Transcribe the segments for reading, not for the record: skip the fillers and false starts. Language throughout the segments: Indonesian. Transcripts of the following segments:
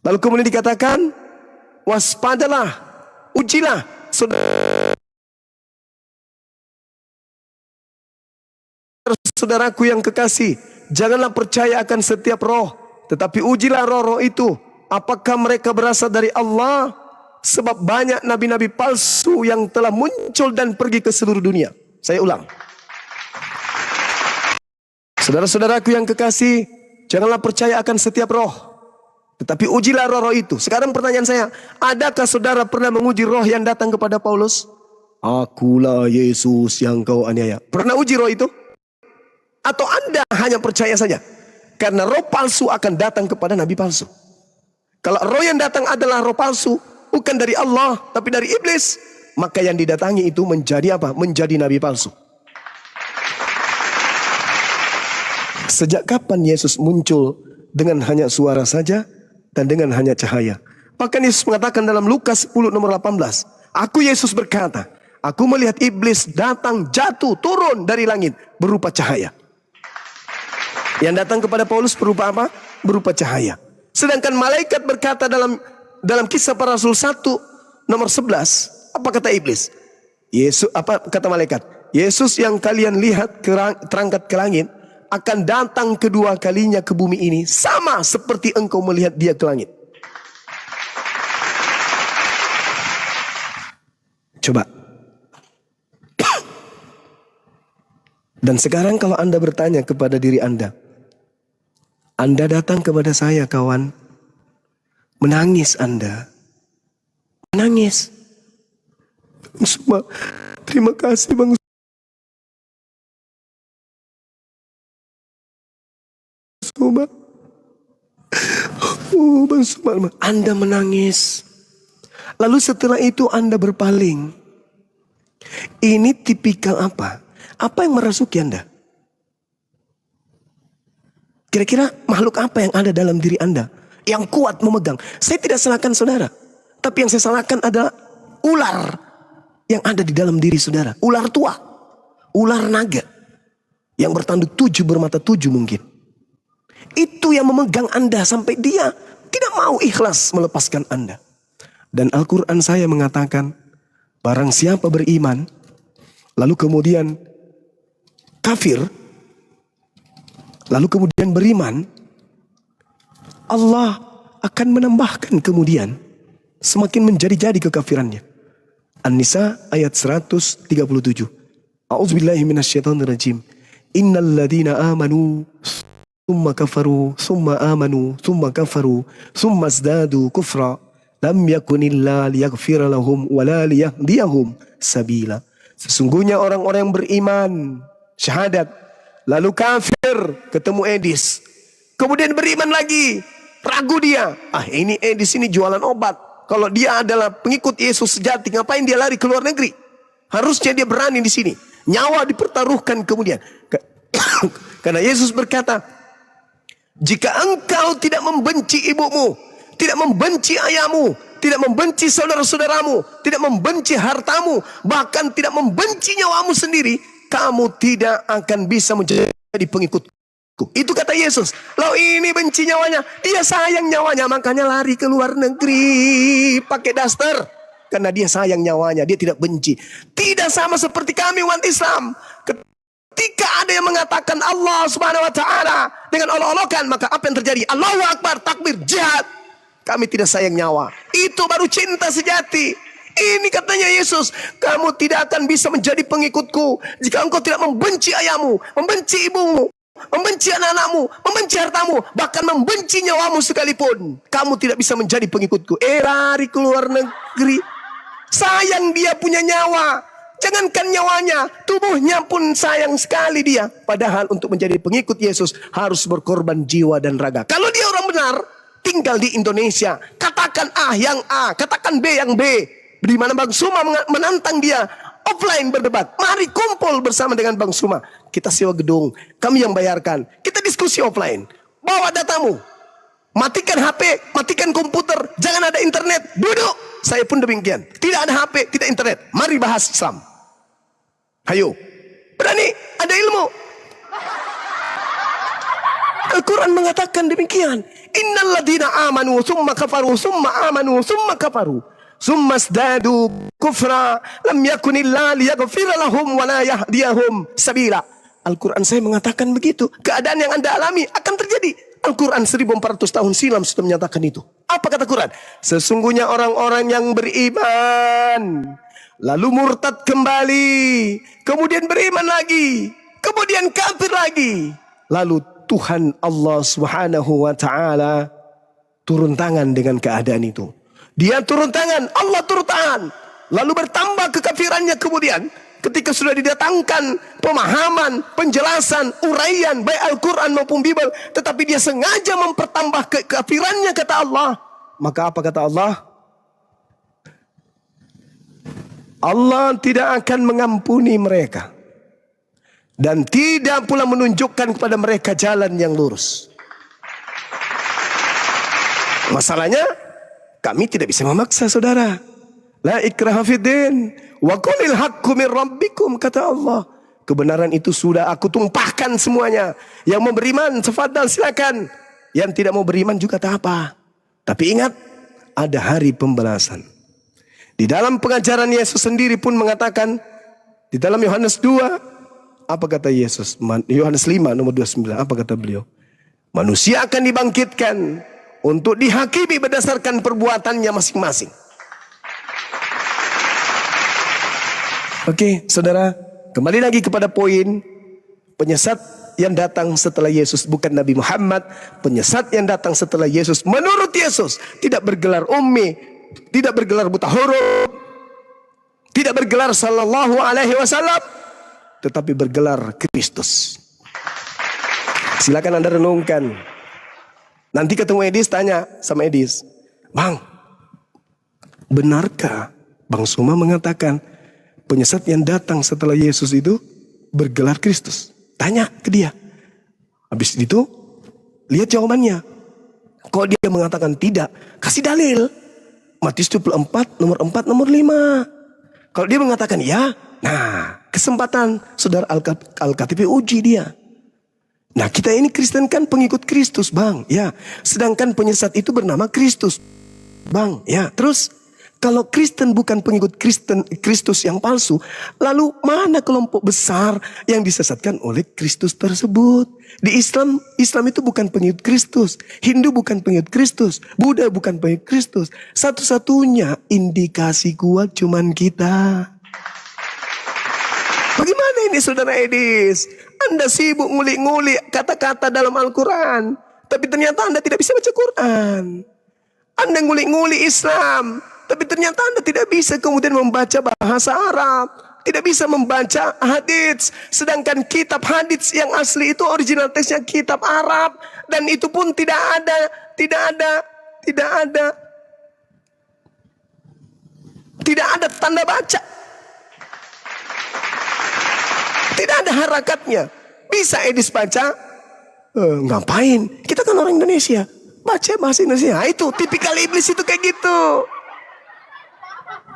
Lalu kemudian dikatakan, waspadalah, ujilah saudaraku yang kekasih, janganlah percaya akan setiap roh, tetapi ujilah roh-roh itu, apakah mereka berasal dari Allah? Sebab banyak nabi-nabi palsu yang telah muncul dan pergi ke seluruh dunia. Saya ulang. Saudara-saudaraku yang kekasih, janganlah percaya akan setiap roh, tetapi ujilah roh-roh itu. Sekarang pertanyaan saya, adakah saudara pernah menguji roh yang datang kepada Paulus? Akulah Yesus yang kau aniaya. Pernah uji roh itu? Atau Anda hanya percaya saja? Karena roh palsu akan datang kepada nabi palsu. Kalau roh yang datang adalah roh palsu, bukan dari Allah, tapi dari iblis, maka yang didatangi itu menjadi apa? Menjadi nabi palsu. Sejak kapan Yesus muncul dengan hanya suara saja dan dengan hanya cahaya? Bahkan Yesus mengatakan dalam Lukas 10 nomor 18, aku Yesus berkata, aku melihat iblis datang, jatuh, turun dari langit berupa cahaya. Yang datang kepada Paulus berupa apa? Berupa cahaya. Sedangkan malaikat berkata dalam Kisah Para Rasul 1 nomor 11, apa kata iblis? Yesus, apa kata malaikat? Yesus yang kalian lihat terangkat ke langit akan datang kedua kalinya ke bumi ini, sama seperti engkau melihat dia ke langit. Coba. Dan sekarang kalau Anda bertanya kepada diri Anda datang kepada saya kawan, menangis Anda, menangis. Semua, terima kasih Bang Suma. Bang Suma, Anda menangis. Lalu setelah itu Anda berpaling. Ini tipikal apa? Apa yang merasuki Anda? Kira-kira makhluk apa yang ada dalam diri Anda yang kuat memegang? Saya tidak salahkan saudara, tapi yang saya salahkan adalah ular yang ada di dalam diri saudara. Ular tua, ular naga yang bertanduk 7 bermata 7 mungkin. Itu yang memegang Anda sampai dia tidak mau ikhlas melepaskan Anda. Dan Al-Quran saya mengatakan, barang siapa beriman lalu kemudian kafir, lalu kemudian beriman, Allah akan menambahkan kemudian semakin menjadi-jadi kekafirannya. An-Nisa ayat 137. A'udzubillahi minasyaitonirrajim. Innal ladzina amanu tsumma kafaru tsumma amanu tsumma kafaru tsumma zdadu kufra lam yakunillahu liyaghfira lahum wala liyahdiyahum sabila. Sesungguhnya orang-orang yang beriman, syahadat, lalu kafir, ketemu Edis, kemudian beriman lagi, ragu dia, ini Edis ini jualan obat. Kalau dia adalah pengikut Yesus sejati, ngapain dia lari ke luar negeri? Harusnya dia berani di sini. Nyawa dipertaruhkan kemudian. Karena Yesus berkata, jika engkau tidak membenci ibumu, tidak membenci ayahmu, tidak membenci saudara-saudaramu, tidak membenci hartamu, bahkan tidak membenci nyawamu sendiri, kamu tidak akan bisa menjadi pengikutku. Itu kata Yesus. Lalu ini benci nyawanya, dia sayang nyawanya, makanya lari ke luar negeri pakai daster. Karena dia sayang nyawanya, dia tidak benci. Tidak sama seperti kami umat Islam. Ketika ada yang mengatakan Allah Subhanahu wa taala dengan olok-olokan, maka apa yang terjadi? Allahu Akbar, takbir, jihad. Kami tidak sayang nyawa. Itu baru cinta sejati. Ini katanya Yesus, kamu tidak akan bisa menjadi pengikutku jika engkau tidak membenci ayahmu, membenci ibumu, membenci anak-anakmu, membenci hartamu, bahkan membenci nyawamu sekalipun. Kamu tidak bisa menjadi pengikutku. Lari ke luar negeri. Sayang dia punya nyawa. Jangankan nyawanya, tubuhnya pun sayang sekali dia. Padahal untuk menjadi pengikut Yesus harus berkorban jiwa dan raga. Kalau dia orang benar, tinggal di Indonesia, katakan A yang A, katakan B yang B. Di mana Bang Suma menantang dia offline berdebat. Mari kumpul bersama dengan Bang Suma. Kita sewa gedung, kami yang bayarkan. Kita diskusi offline. Bawa datamu. Matikan HP, matikan komputer, jangan ada internet. Duduk. Saya pun demikian. Tidak ada HP, tidak internet. Mari bahas Islam. Hayo. Berani, ada ilmu. Al-Quran mengatakan demikian. Innalladzina amanu summa kafaru summa amanu summa kafaru summa zdadu kufra lam yakunillah liyaghfira lahum wa la yahdiyahum sabila. Al-Quran saya mengatakan begitu. Keadaan yang Anda alami akan terjadi. Al-Quran 1400 tahun silam sudah menyatakan itu. Apa kata Quran? Sesungguhnya orang-orang yang beriman lalu murtad kembali, kemudian beriman lagi, kemudian kafir lagi, lalu Tuhan Allah Subhanahu wa taala turun tangan dengan keadaan itu. Dia turun tangan, Allah turun tangan, lalu bertambah kekafirannya. Kemudian ketika sudah didatangkan pemahaman, penjelasan, uraian baik Al-Quran maupun Bible, tetapi dia sengaja mempertambah kekafirannya, kata Allah. Maka apa kata Allah? Allah tidak akan mengampuni mereka dan tidak pula menunjukkan kepada mereka jalan yang lurus. Masalahnya, kami tidak bisa memaksa saudara. La ikraha fiddin wa qulil haqqu min rabbikum, kata Allah. Kebenaran itu sudah aku tumpahkan semuanya. Yang mau beriman, tafadhal silakan. Yang tidak mau beriman juga tak apa. Tapi ingat, ada hari pembalasan. Di dalam pengajaran Yesus sendiri pun mengatakan, di dalam Yohanes 2, apa kata Yesus? Yohanes 5 nomor 29, apa kata beliau? Manusia akan dibangkitkan untuk dihakimi berdasarkan perbuatannya masing-masing. Oke, saudara, kembali lagi kepada poin penyesat yang datang setelah Yesus, bukan Nabi Muhammad. Penyesat yang datang setelah Yesus menurut Yesus tidak bergelar ummi, tidak bergelar buta huruf, tidak bergelar sallallahu alaihi wasallam, tetapi bergelar Kristus. Silakan Anda renungkan. Nanti ketemu Edis, tanya sama Edis, Bang, benarkah Bang Suma mengatakan penyesat yang datang setelah Yesus itu bergelar Kristus? Tanya ke dia. Habis itu lihat jawabannya. Kalau dia mengatakan tidak, kasih dalil. Matius 24 nomor 4 nomor 5. Kalau dia mengatakan ya, nah kesempatan saudara Al-KTP uji dia. Nah kita ini Kristen kan pengikut Kristus, Bang, ya. Sedangkan penyesat itu bernama Kristus, Bang, ya. Terus kalau Kristen bukan pengikut Kristus yang palsu, lalu mana kelompok besar yang disesatkan oleh Kristus tersebut? Di Islam itu bukan pengikut Kristus, Hindu bukan pengikut Kristus, Buddha bukan pengikut Kristus. Satu-satunya indikasi kuat cuman kita. Bagaimana ini saudara Edis? Anda sibuk ngulik-ngulik kata-kata dalam Al-Quran, tapi ternyata Anda tidak bisa baca Quran. Anda ngulik-ngulik Islam, tapi ternyata Anda tidak bisa kemudian membaca bahasa Arab, tidak bisa membaca hadits. Sedangkan kitab hadits yang asli itu original teksnya kitab Arab, dan itu pun tidak ada tanda baca, tidak ada harakatnya. Bisa Edis baca? Ngapain? Kita kan orang Indonesia, baca bahasa Indonesia. Nah, itu tipikal iblis itu kayak gitu.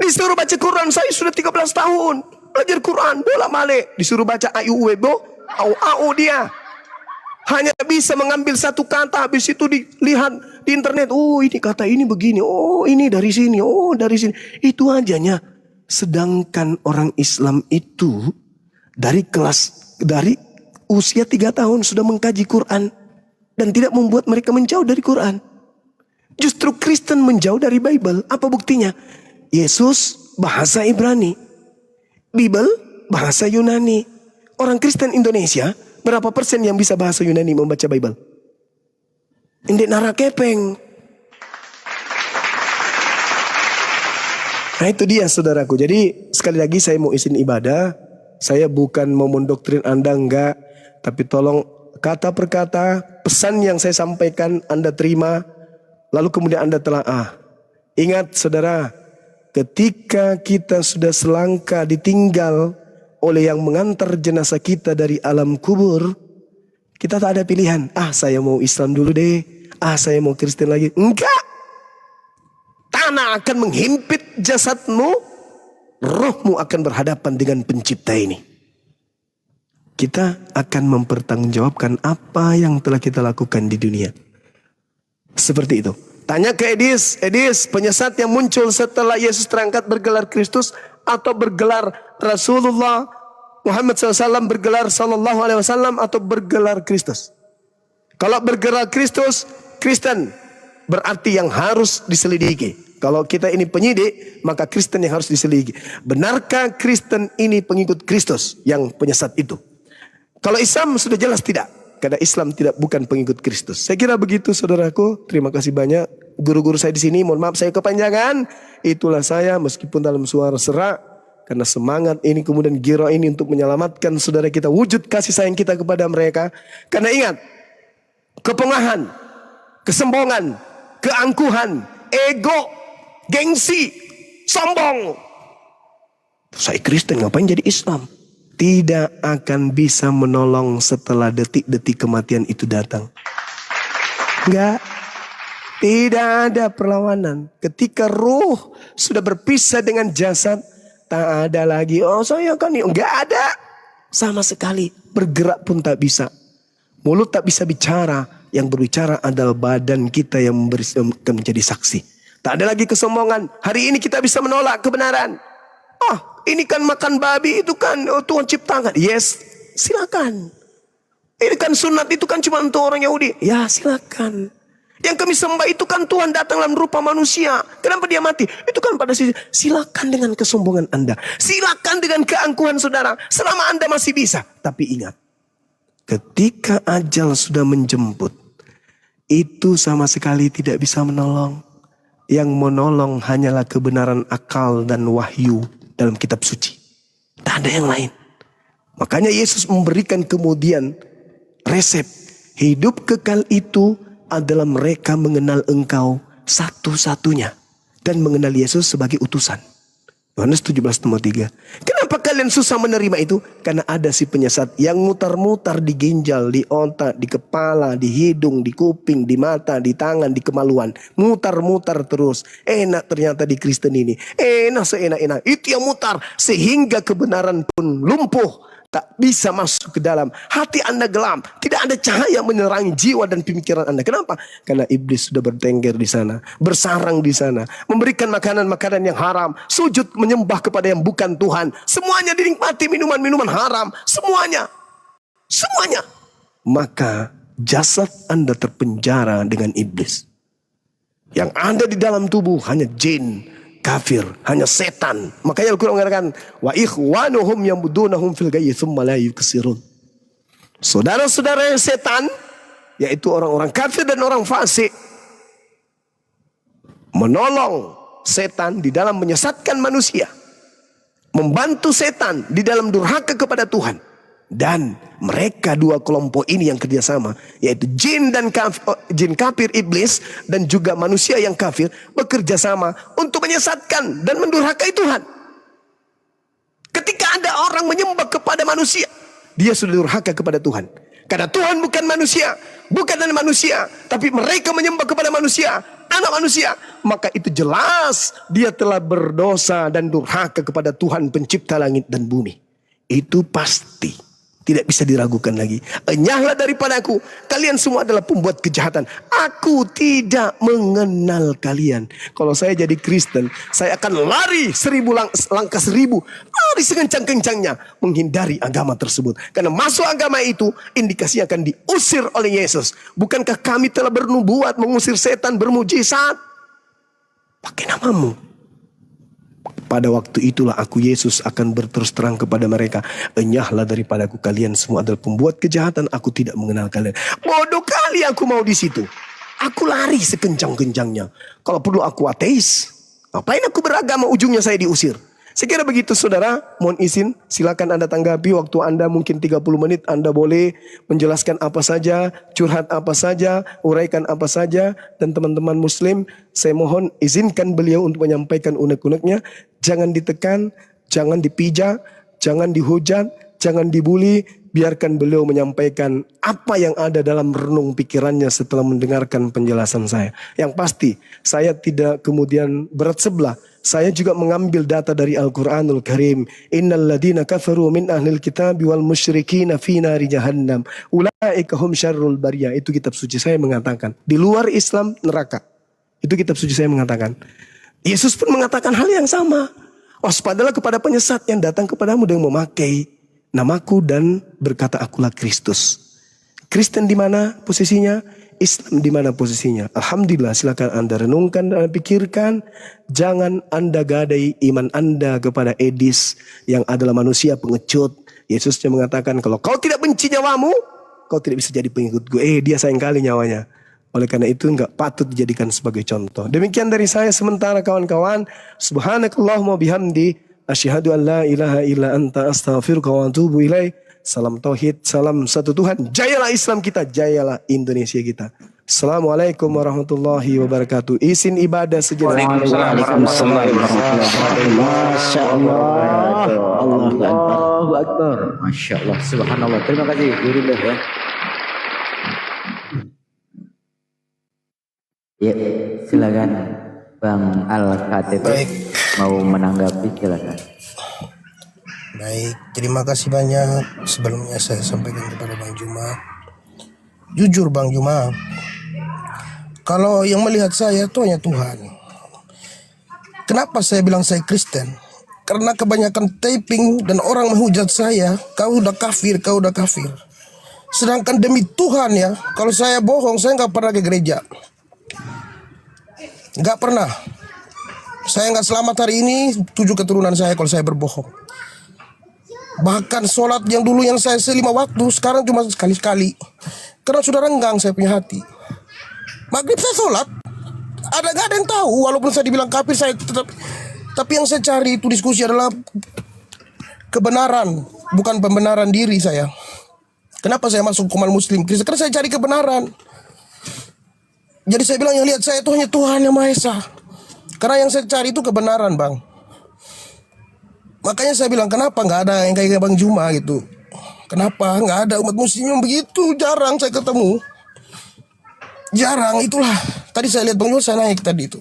Disuruh baca Quran, saya sudah 13 tahun belajar Quran, bolak-balik disuruh baca ayu webo, au dia hanya bisa mengambil satu kata, habis itu dilihat di internet, oh ini kata ini begini, oh ini dari sini, oh dari sini, itu ajanya. Sedangkan orang Islam itu dari usia 3 tahun sudah mengkaji Quran dan tidak membuat mereka menjauh dari Quran. Justru Kristen menjauh dari Bible. Apa buktinya? Yesus bahasa Ibrani, Bible bahasa Yunani. Orang Kristen Indonesia berapa persen yang bisa bahasa Yunani membaca Bible? Indek narakepeng. Nah itu dia saudaraku. Jadi sekali lagi saya mau izin ibadah. Saya bukan mau mendoktrin Anda, enggak. Tapi tolong kata per kata pesan yang saya sampaikan Anda terima. Lalu kemudian Anda telaah. Ingat saudara, ketika kita sudah selangkah ditinggal oleh yang mengantar jenazah kita dari alam kubur, kita tak ada pilihan. Saya mau Islam dulu deh. Saya mau Kristen lagi. Enggak. Tanah akan menghimpit jasadmu. Rohmu akan berhadapan dengan pencipta ini. kita akan mempertanggungjawabkan apa yang telah kita lakukan di dunia. Seperti itu. Tanya ke Edis, penyesat yang muncul setelah Yesus terangkat bergelar Kristus atau bergelar Rasulullah Muhammad SAW, bergelar Sallallahu Alaihi Wasallam atau bergelar Kristus? Kalau bergelar Kristus, Kristen berarti yang harus diselidiki. Kalau kita ini penyidik, maka Kristen yang harus diselidiki. Benarkah Kristen ini pengikut Kristus yang penyesat itu? Kalau Islam sudah jelas tidak. Karena Islam bukan pengikut Kristus. Saya kira begitu saudaraku. Terima kasih banyak guru-guru saya di sini. Mohon maaf saya kepanjangan. Itulah saya meskipun dalam suara serak. Karena semangat ini kemudian giro ini untuk menyelamatkan saudara kita. Wujud kasih sayang kita kepada mereka. Karena ingat. Kepengahan. Kesombongan. Keangkuhan. Ego. Gengsi. Sombong. Saya Kristen ngapain jadi Islam? Tidak akan bisa menolong setelah detik-detik kematian itu datang. Enggak. Tidak ada perlawanan. Ketika ruh sudah berpisah dengan jasad, tak ada lagi. Oh saya kan ini. Enggak ada. Sama sekali. Bergerak pun tak bisa. Mulut tak bisa bicara. Yang berbicara adalah badan kita yang menjadi saksi. Tak ada lagi kesombongan. Hari ini kita bisa menolak kebenaran. Ini kan makan babi, itu kan Tuhan ciptakan. Yes, silakan. Ini kan sunat, itu kan cuma untuk orang Yahudi. Ya silakan. Yang kami sembah itu kan Tuhan datang dalam rupa manusia. Kenapa dia mati? Itu kan pada sisi. Silakan dengan kesombongan Anda. Silakan dengan keangkuhan saudara. Selama Anda masih bisa. Tapi ingat. Ketika ajal sudah menjemput. Itu sama sekali tidak bisa menolong. Yang menolong hanyalah kebenaran akal dan wahyu dalam kitab suci. Tak ada yang lain. Makanya Yesus memberikan kemudian resep. Hidup kekal itu adalah mereka mengenal Engkau satu-satunya. Dan mengenal Yesus sebagai utusan. Yohanes 17:3. Kenapa kalian susah menerima itu? Karena ada si penyesat yang mutar-mutar di ginjal, di otak, di kepala, di hidung, di kuping, di mata, di tangan, di kemaluan. Mutar-mutar terus. Enak ternyata di Kristen ini. Enak seenak-enak. Itu yang mutar. Sehingga kebenaran pun lumpuh. Tak bisa masuk ke dalam. Hati Anda gelap. Tidak ada cahaya menerangi jiwa dan pemikiran Anda. Kenapa? Karena iblis sudah bertengger di sana. Bersarang di sana. Memberikan makanan-makanan yang haram. Sujud menyembah kepada yang bukan Tuhan. Semuanya dinikmati minuman-minuman haram. Semuanya. Semuanya. Maka jasad Anda terpenjara dengan iblis. Yang ada di dalam tubuh hanya jin, kafir, hanya setan. Makanya Al-Quran mengatakan, wa ikhwanuhum yambudunahum fil ghayyi tsumma la yuksirun. Saudara-saudara yang setan, yaitu orang-orang kafir dan orang fasik, menolong setan di dalam menyesatkan manusia, membantu setan di dalam durhaka kepada Tuhan. Dan mereka dua kelompok ini yang kerjasama, yaitu jin kafir iblis dan juga manusia yang kafir, bekerja sama untuk menyesatkan dan mendurhakai Tuhan. Ketika ada orang menyembah kepada manusia, dia sudah durhaka kepada Tuhan. Karena Tuhan bukan manusia, bukan anak manusia, tapi mereka menyembah kepada manusia, anak manusia. Maka itu jelas dia telah berdosa dan durhaka kepada Tuhan pencipta langit dan bumi. Itu pasti. Tidak bisa diragukan lagi. Enyahlah daripadaku. Kalian semua adalah pembuat kejahatan. Aku tidak mengenal kalian. Kalau saya jadi Kristen, saya akan lari langkah 1000. Lari sekencang-kencangnya. Menghindari agama tersebut. Karena masuk agama itu, indikasinya akan diusir oleh Yesus. Bukankah kami telah bernubuat mengusir setan bermujizat? Pakai namamu. Pada waktu itulah aku Yesus akan berterus terang kepada mereka. Enyahlah daripadaku, kalian semua adalah pembuat kejahatan. Aku tidak mengenal kalian. Bodoh kali aku mau di situ. Aku lari sekencang-kencangnya. Kalau perlu aku ateis. Ngapain aku beragama, ujungnya saya diusir. Saya kira begitu saudara. Mohon izin, silakan Anda tanggapi. Waktu Anda mungkin 30 menit. Anda boleh menjelaskan apa saja, curhat apa saja, uraikan apa saja. Dan teman-teman muslim, saya mohon izinkan beliau untuk menyampaikan unek-uneknya. Jangan ditekan, jangan dipijak, jangan dihujat, jangan dibuli, biarkan beliau menyampaikan apa yang ada dalam renung pikirannya setelah mendengarkan penjelasan saya. Yang pasti, saya tidak kemudian berat sebelah. Saya juga mengambil data dari Al-Quranul Karim. Innal ladina kafaru min ahlil kitabi wal musyrikina fi nari jahannam. Ulaika hum syarrul bariyah. Itu kitab suci saya mengatakan. Di luar Islam, neraka. Itu kitab suci saya mengatakan. Yesus pun mengatakan hal yang sama. Waspadalah kepada penyesat yang datang kepadamu dengan memakai namaku dan berkata akulah Kristus. Kristen di mana posisinya? Islam di mana posisinya? Alhamdulillah, silakan Anda renungkan dan pikirkan. Jangan Anda gadai iman Anda kepada Edis yang adalah manusia pengecut. Yesusnya mengatakan kalau kau tidak benci nyawamu, kau tidak bisa jadi pengikutku. Dia sayang kali nyawanya. Oleh karena itu enggak patut dijadikan sebagai contoh. Demikian dari saya sementara kawan-kawan. Subhanakallahumma bihamdi. Asyhadu an la ilaha illa anta astaghfiruka wa atubu ilaik. Salam tauhid, salam satu Tuhan. Jayalah Islam kita, jayalah Indonesia kita. Assalamualaikum warahmatullahi wabarakatuh. Izin ibadah sejenak. Waalaikumsalam warahmatullahi wabarakatuh. Masya Allah. Allahu Akbar. Masya Allah. Subhanallah. Terima kasih Guru ya. Ya, silakan Bang Al-KTP. Baik. Mau menanggapi, silakan. Baik, terima kasih banyak. Sebelumnya saya sampaikan kepada Bang Juma. Jujur Bang Juma, kalau yang melihat saya itu hanya Tuhan. Kenapa saya bilang saya Kristen? Karena kebanyakan taping dan orang menghujat saya, kau udah kafir, kau udah kafir. Sedangkan demi Tuhan ya, kalau saya bohong, saya nggak pernah ke gereja. Nggak pernah. Saya nggak selamat hari ini, 7 keturunan saya kalau saya berbohong. Bahkan sholat yang dulu yang saya 5 waktu, sekarang cuma sekali-sekali. Karena sudah renggang saya punya hati. Maghrib saya sholat, nggak ada yang tahu. Walaupun saya dibilang kafir, saya tetap. Tapi yang saya cari itu diskusi adalah kebenaran, bukan pembenaran diri saya. Kenapa saya masuk komal muslim? Karena saya cari kebenaran. Jadi saya bilang yang lihat saya itu hanya Tuhan Yang Maha Esa. Karena yang saya cari itu kebenaran Bang. Makanya saya bilang kenapa nggak ada yang kayak Bang Juma gitu. Kenapa nggak ada umat muslim yang begitu? Jarang saya ketemu. Jarang, itulah. Tadi saya lihat Bang Juma, saya naik tadi itu.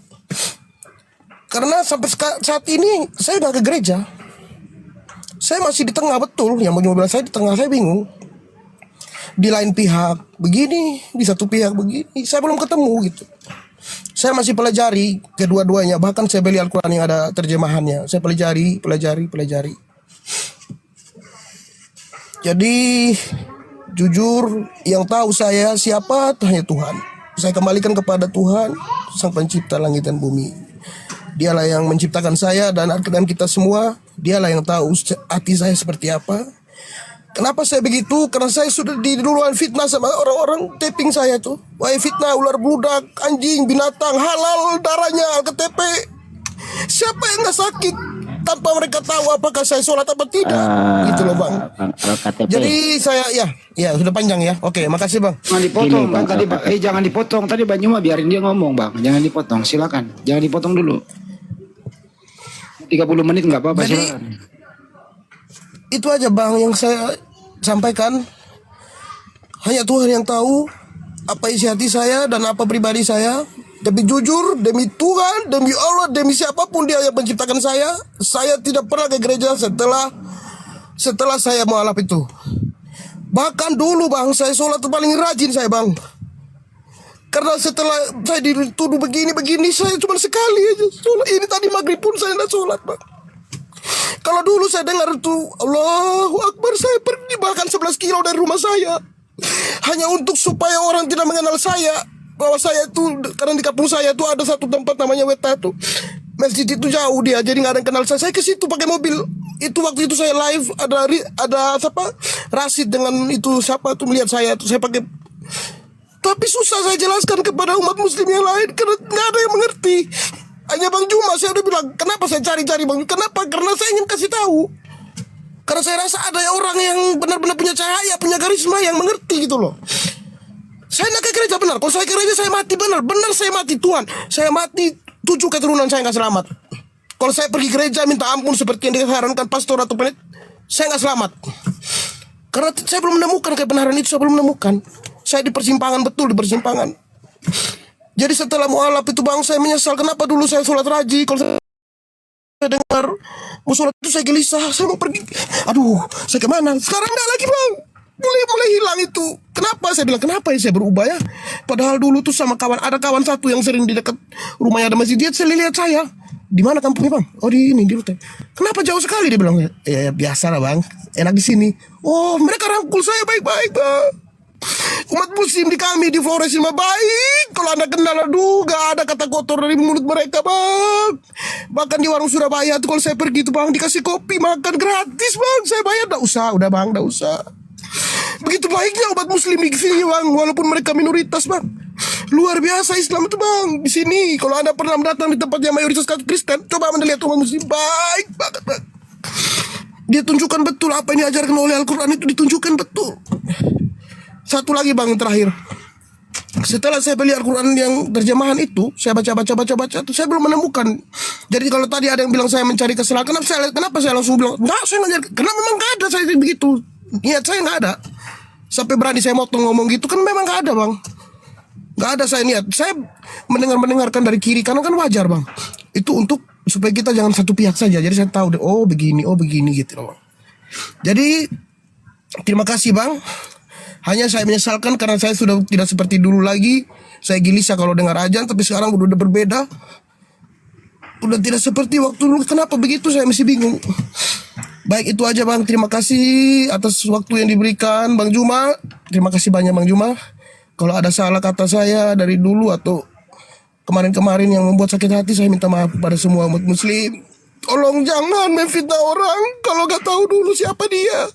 Karena sampai saat ini saya nggak ke gereja. Saya masih di tengah betul. Yang Bang Juma bilang saya di tengah, saya bingung. Di lain pihak begini, di satu pihak begini. Saya belum ketemu gitu. Saya masih pelajari kedua-duanya. Bahkan saya beli Al-Quran yang ada terjemahannya. Saya pelajari. Jadi jujur yang tahu saya siapa hanya Tuhan. Saya kembalikan kepada Tuhan, Sang Pencipta langit dan bumi. Dialah yang menciptakan saya dan kita semua. Dialah yang tahu hati saya seperti apa. Kenapa saya begitu? Karena saya sudah duluan fitnah sama orang-orang taping saya tuh. Wahai fitnah, ular bludak, anjing, binatang, halal darahnya, KTP. Siapa yang gak sakit tanpa mereka tahu apakah saya sholat apa tidak? Gitu loh Bang. Jadi saya ya sudah panjang ya. Oke, makasih Bang. Jangan dipotong Bang tadi Pak. Jangan dipotong tadi Bang Juma, biarin dia ngomong Bang. Jangan dipotong, silakan. Jangan dipotong dulu. 30 menit nggak apa-apa, silakan. Itu aja Bang yang saya sampaikan. Hanya Tuhan yang tahu apa isi hati saya dan apa pribadi saya. Tapi jujur, demi Tuhan, demi Allah, demi siapapun dia yang menciptakan saya tidak pernah ke gereja setelah saya mualaf itu. Bahkan dulu Bang, saya sholat paling rajin saya Bang. Karena setelah saya dituduh begini, saya cuma sekali aja sholat. Ini tadi maghrib pun saya tidak sholat Bang. Kalau dulu saya dengar tuh Allahu Akbar, saya pergi bahkan 11 kilo dari rumah saya hanya untuk supaya orang tidak mengenal saya, bahwa saya itu, karena di kampung saya itu ada satu tempat namanya Weta tuh, masjid itu jauh dia, jadi nggak ada yang kenal saya. Saya ke situ pakai mobil. Itu waktu itu saya live, ada siapa Rasid dengan itu siapa tuh melihat saya tuh, saya pakai. Tapi susah saya jelaskan kepada umat muslim yang lain karena nggak ada yang mengerti. Hanya Bang Juma saya udah bilang, kenapa saya cari-cari Bang? Kenapa? Karena saya ingin kasih tahu. Karena saya rasa ada orang yang benar-benar punya cahaya, punya karisma yang mengerti gitu loh. Saya nak ke gereja benar. Kalau saya ke gereja saya mati benar. Benar saya mati Tuhan. Saya mati 7 keturunan saya nggak selamat. Kalau saya pergi gereja minta ampun seperti yang disarankan pastor atau pendeta, saya nggak selamat. Karena saya belum menemukan kebenaran itu, saya belum menemukan. Saya di persimpangan, betul di persimpangan. Jadi setelah mualaf itu bang, saya menyesal kenapa dulu saya sholat rajin. Kalau saya dengar mau sholat itu saya gelisah, saya mau pergi. Aduh, saya kemana? Sekarang enggak lagi bang. Mulai hilang itu. Kenapa? Saya bilang kenapa ya saya berubah ya? Padahal dulu tuh sama kawan, ada kawan satu yang sering di dekat rumahnya ada masjid. Dia lihat saya. Di mana kampungnya bang? Oh di ini di Rute. Kenapa jauh sekali? Dia bilang ya biasa lah bang. Enak di sini. Oh mereka rangkul saya baik-baik bang. Umat muslim di kami di Flores mah baik. Kalau anda kenal, aduh gak ada kata kotor dari mulut mereka bang. Bahkan di warung Surabaya tuh kalau saya pergi tuh bang, dikasih kopi makan gratis bang. Saya bayar, gak usah, udah bang, gak usah. Begitu baiknya umat muslim di sini bang, walaupun mereka minoritas bang. Luar biasa Islam itu bang. Di sini kalau anda pernah datang di tempat yang mayoritas Kristen, coba anda lihat umat muslim baik banget bang. Dia tunjukkan betul apa yang diajarkan oleh Al-Quran itu, ditunjukkan betul. Satu lagi bang terakhir. Setelah saya beli Al-Quran yang terjemahan itu, saya baca tuh saya belum menemukan. Jadi kalau tadi ada yang bilang saya mencari kesalahan, kenapa saya langsung bilang enggak, saya nggak nyari, karena memang nggak ada saya begitu. Niat saya nggak ada. Sampai berani saya motong ngomong gitu kan memang nggak ada bang. Nggak ada saya niat. Saya mendengarkan dari kiri kanan kan wajar bang. Itu untuk supaya kita jangan satu pihak saja. Jadi saya tahu oh begini gitu loh. Jadi terima kasih bang. Hanya saya menyesalkan karena saya sudah tidak seperti dulu lagi. Saya gelisah kalau dengar azan, tapi sekarang udah berbeda. Udah tidak seperti waktu dulu. Kenapa begitu saya masih bingung. Baik itu aja bang. Terima kasih atas waktu yang diberikan Bang Juma. Terima kasih banyak Bang Juma. Kalau ada salah kata saya dari dulu atau kemarin-kemarin yang membuat sakit hati, saya minta maaf pada semua umat muslim. Tolong jangan memfitnah orang kalau gak tahu dulu siapa dia.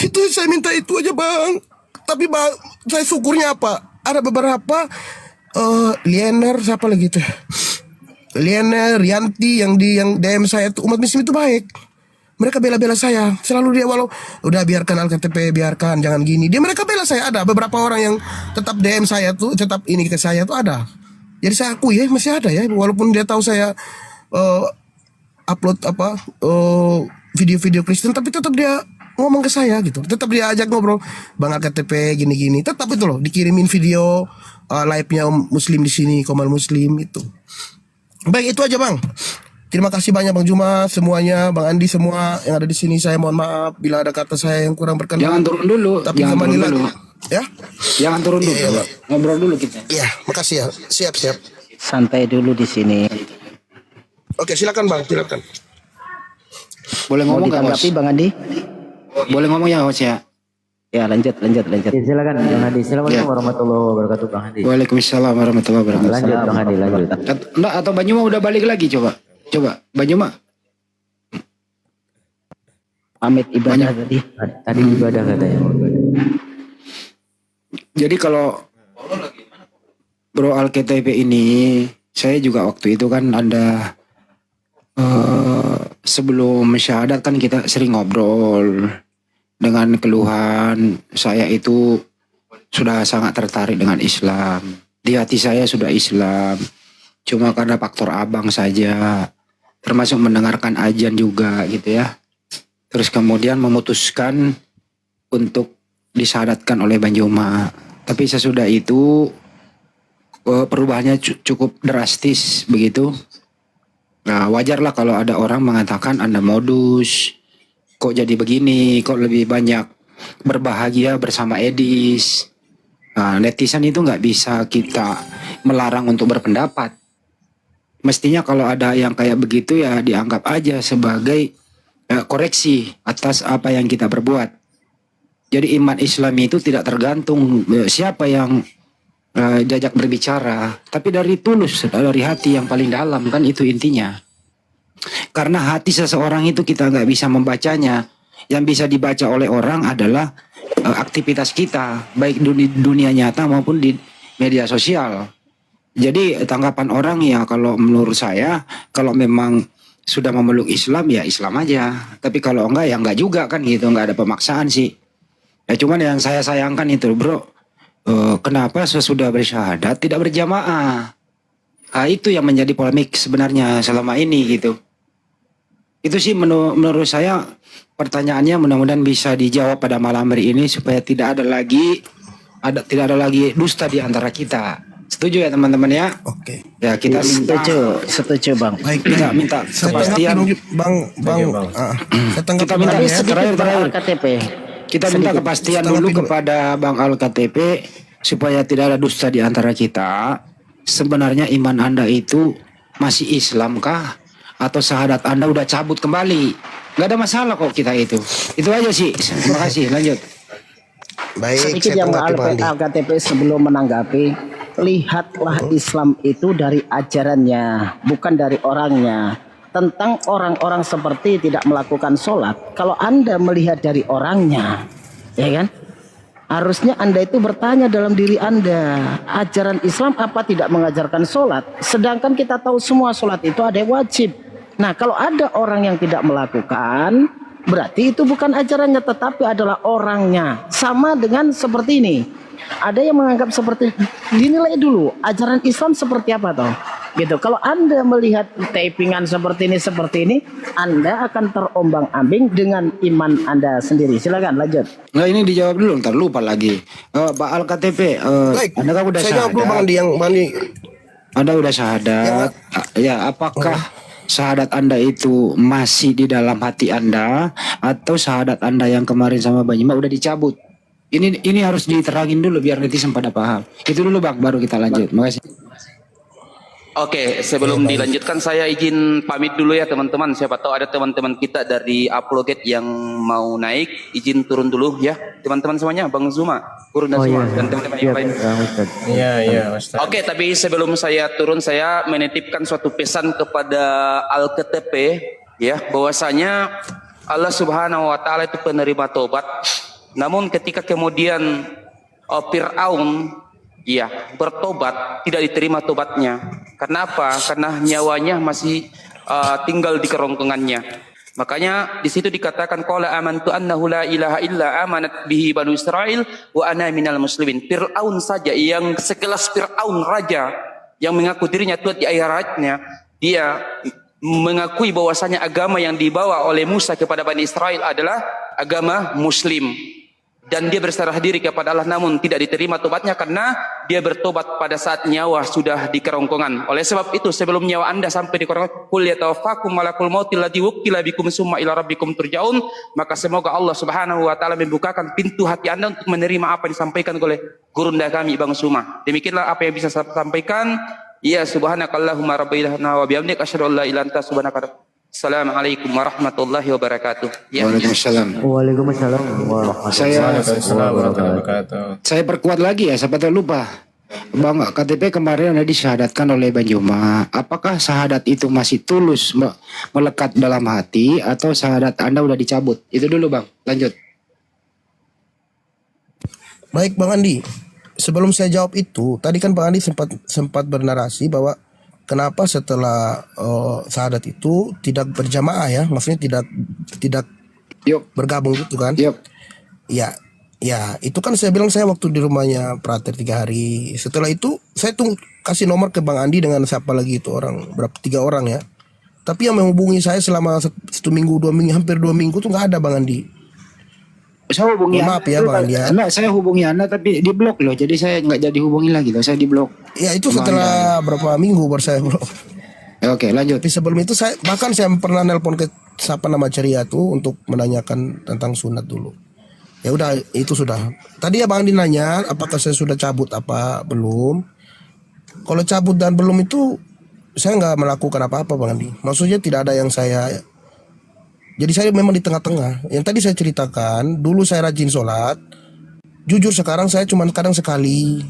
Itu saya minta itu aja bang. Tapi bang, saya syukurnya apa? Ada beberapa Liener siapa lagi tuh? Liener, Rianti yang DM saya tuh umat muslim itu baik. Mereka bela-bela saya. Selalu dia walau udah biarkan Alkitab, biarkan jangan gini. Mereka bela saya. Ada beberapa orang yang tetap DM saya tuh, tetap ini ke saya tuh ada. Jadi saya akui ya masih ada ya, walaupun dia tahu saya upload video-video Kristen, tapi tetap dia ngomong ke saya gitu, tetap dia ajak ngobrol, Bang KTP gini-gini, tetap itu loh dikirimin video live-nya Muslim di sini, Komal Muslim itu. Baik itu aja bang. Terima kasih banyak Bang Juma, semuanya, Bang Andi, semua yang ada di sini. Saya mohon maaf bila ada kata saya yang kurang berkenan. Jangan turun dulu. Tapi kembali lagi. Ya? Jangan turun dulu. Iya, Ngobrol dulu kita. Iya, makasih ya. Siap. Santai dulu di sini. Oke, silakan Bang, silakan. Boleh Mau ngomong nggak bos? ditanggapi Bang Andi? Boleh ngomong ya bos ya? Ya lanjut. Ya, silakan Bang Hadi. Assalamualaikum warahmatullahi wabarakatuh Bang Hadi. Waalaikumsalam warahmatullahi wabarakatuh. Lanjut Bang Hadi, lanjut. Enggak, atau Banyuma udah balik lagi coba Banyuma. Pamit ibadah tadi. Tadi ibadah katanya. Jadi kalau Bro Alkitab ini, saya juga waktu itu kan ada sebelum syahadat kan kita sering ngobrol dengan keluhan saya itu sudah sangat tertarik dengan Islam. Di hati saya sudah Islam. Cuma karena faktor abang saja, termasuk mendengarkan ajan juga gitu ya. Terus kemudian memutuskan untuk disyahadatkan oleh Banjuma. Tapi sesudah itu perubahannya cukup drastis begitu. Nah wajarlah kalau ada orang mengatakan Anda modus, kok jadi begini, kok lebih banyak berbahagia bersama Edis. Nah, netizen itu nggak bisa kita melarang untuk berpendapat. Mestinya kalau ada yang kayak begitu ya dianggap aja sebagai koreksi atas apa yang kita perbuat. Jadi iman Islam itu tidak tergantung siapa yang diajak berbicara, tapi dari tulus, dari hati yang paling dalam, kan itu intinya. Karena hati seseorang itu kita nggak bisa membacanya. Yang bisa dibaca oleh orang adalah aktivitas kita, baik di dunia nyata maupun di media sosial. Jadi tanggapan orang ya kalau menurut saya, kalau memang sudah memeluk Islam ya Islam aja. Tapi kalau enggak ya enggak juga kan gitu, enggak ada pemaksaan sih. Ya cuman yang saya sayangkan itu bro, kenapa sesudah bersyahadat tidak berjamaah? Nah, itu yang menjadi polemik sebenarnya selama ini gitu. Itu sih menurut saya pertanyaannya mudah-mudahan bisa dijawab pada malam hari ini supaya tidak ada lagi dusta di antara kita. Setuju ya teman-teman ya? Oke. Ya kita minta Setuju Bang. Baik, kita minta saya kepastian. tanggapi Bang. Saya tanggapi Kita minta Bang ya. terakhir. KTP. Kita minta kepastian Tanggapi dulu dulu. kepada Bang Al KTP supaya tidak ada dusta di antara kita. Sebenarnya iman Anda itu masih Islamkah atau syahadat Anda udah cabut kembali? Gak ada masalah kok kita itu. Itu aja sih. Terima kasih. Lanjut. Baik, Sedikit saya yang tanggapi Bang Andi. KTP sebelum menanggapi, lihatlah Islam itu dari ajarannya, bukan dari orangnya. Tentang orang-orang seperti tidak melakukan sholat, kalau Anda melihat dari orangnya, ya kan? Harusnya Anda itu bertanya dalam diri Anda, ajaran Islam apa tidak mengajarkan sholat? Sedangkan kita tahu semua sholat itu ada yang wajib. Nah, kalau ada orang yang tidak melakukan, berarti itu bukan ajarannya tetapi adalah orangnya. Sama dengan seperti ini. Ada yang menganggap seperti dinilai dulu ajaran Islam seperti apa toh? Gitu. Kalau Anda melihat tapingan seperti ini, Anda akan terombang-ambing dengan iman Anda sendiri. Silakan lanjut. Nah ini dijawab dulu, ntar lupa lagi. Pak Al KTP, Baik, Anda kan udah saya jawab dulu Bang syahadat. Andi yang Bang Andi. Anda udah syahadat. Ya, apakah syahadat Anda itu masih di dalam hati Anda atau syahadat Anda yang kemarin sama Bang Jima udah dicabut? Ini harus diterangin dulu biar netizen pada paham. Itu dulu Bang, baru kita lanjut. Makasih. Oke, sebelum dilanjutkan saya izin pamit dulu ya teman-teman. Siapa tahu ada teman-teman kita dari Uploget yang mau naik, izin turun dulu ya teman-teman semuanya. Bang Zuma, turun dan semua dan teman-teman yang lain. Oke, tapi sebelum saya turun saya menitipkan suatu pesan kepada Al-KTP ya, bahwasanya Allah Subhanahu wa taala itu penerima tobat. Namun ketika kemudian Fir'aun bertobat, tidak diterima tobatnya. Kenapa? Karena nyawanya masih tinggal di kerongkongannya. Makanya di situ dikatakan qala amantu annahu la ilaha illa amanat bihi banu Israil wa ana minal muslimin. Fir'aun saja yang sekelas Fir'aun raja yang mengaku dirinya Tuhan di akhiratnya, dia mengakui bahwasanya agama yang dibawa oleh Musa kepada Bani Israel adalah agama Muslim. Dan dia berserah diri kepada Allah, namun tidak diterima tobatnya karena dia bertobat pada saat nyawa sudah di kerongkongan. Oleh sebab itu sebelum nyawa Anda sampai di kerongkongan, qul yatawaffakum malakul mautil ladzi wukkila bikum summa ila rabbikum turja'un, maka semoga Allah Subhanahu wa taala membukakan pintu hati Anda untuk menerima apa yang disampaikan oleh gurunda kami Bang Suma. Demikianlah apa yang bisa saya sampaikan. Ya subhanakallahumma rabbana wa bihamdika asyhadu an la ilaha illa anta subhanaka. Assalamualaikum warahmatullahi wabarakatuh. Ya. Waalaikumsalam. Waalaikumsalam warahmatullahi wabarakatuh. Saya perkuat lagi ya, siapa tahu lupa. Bang KTP kemarin ada disyahadatkan oleh Bang Juma. Apakah syahadat itu masih tulus melekat dalam hati atau syahadat Anda udah dicabut? Itu dulu Bang, lanjut. Baik Bang Andi, sebelum saya jawab itu, tadi kan Bang Andi sempat bernarasi bahwa kenapa setelah syahadat itu tidak berjamaah ya, maksudnya tidak Yuk. bergabung gitu kan? Yuk. Ya, itu kan saya bilang saya waktu di rumahnya Prater 3 hari. Setelah itu saya kasih nomor ke Bang Andi dengan siapa lagi itu orang, 3 orang ya. Tapi yang menghubungi saya selama 1 minggu, 2 minggu, hampir 2 minggu tuh nggak ada Bang Andi. Saya hubungi Maaf ya, Bang Andi ya. Enggak, saya hubungi Anda tapi di blok loh. Jadi saya nggak jadi hubungi lagi loh. Saya di blok. Ya itu setelah berapa minggu baru saya bro. Ya, oke, lanjut. Tapi sebelum itu saya pernah nelpon ke siapa nama Ceria tuh untuk menanyakan tentang sunat dulu. Ya udah itu sudah. Tadi ya Bang Andi nanya apakah saya sudah cabut apa belum. Kalau cabut dan belum itu saya nggak melakukan apa-apa Bang Andi. Maksudnya tidak ada yang saya. Jadi saya memang di tengah-tengah. Yang tadi saya ceritakan, dulu saya rajin sholat. Jujur sekarang saya cuma kadang sekali.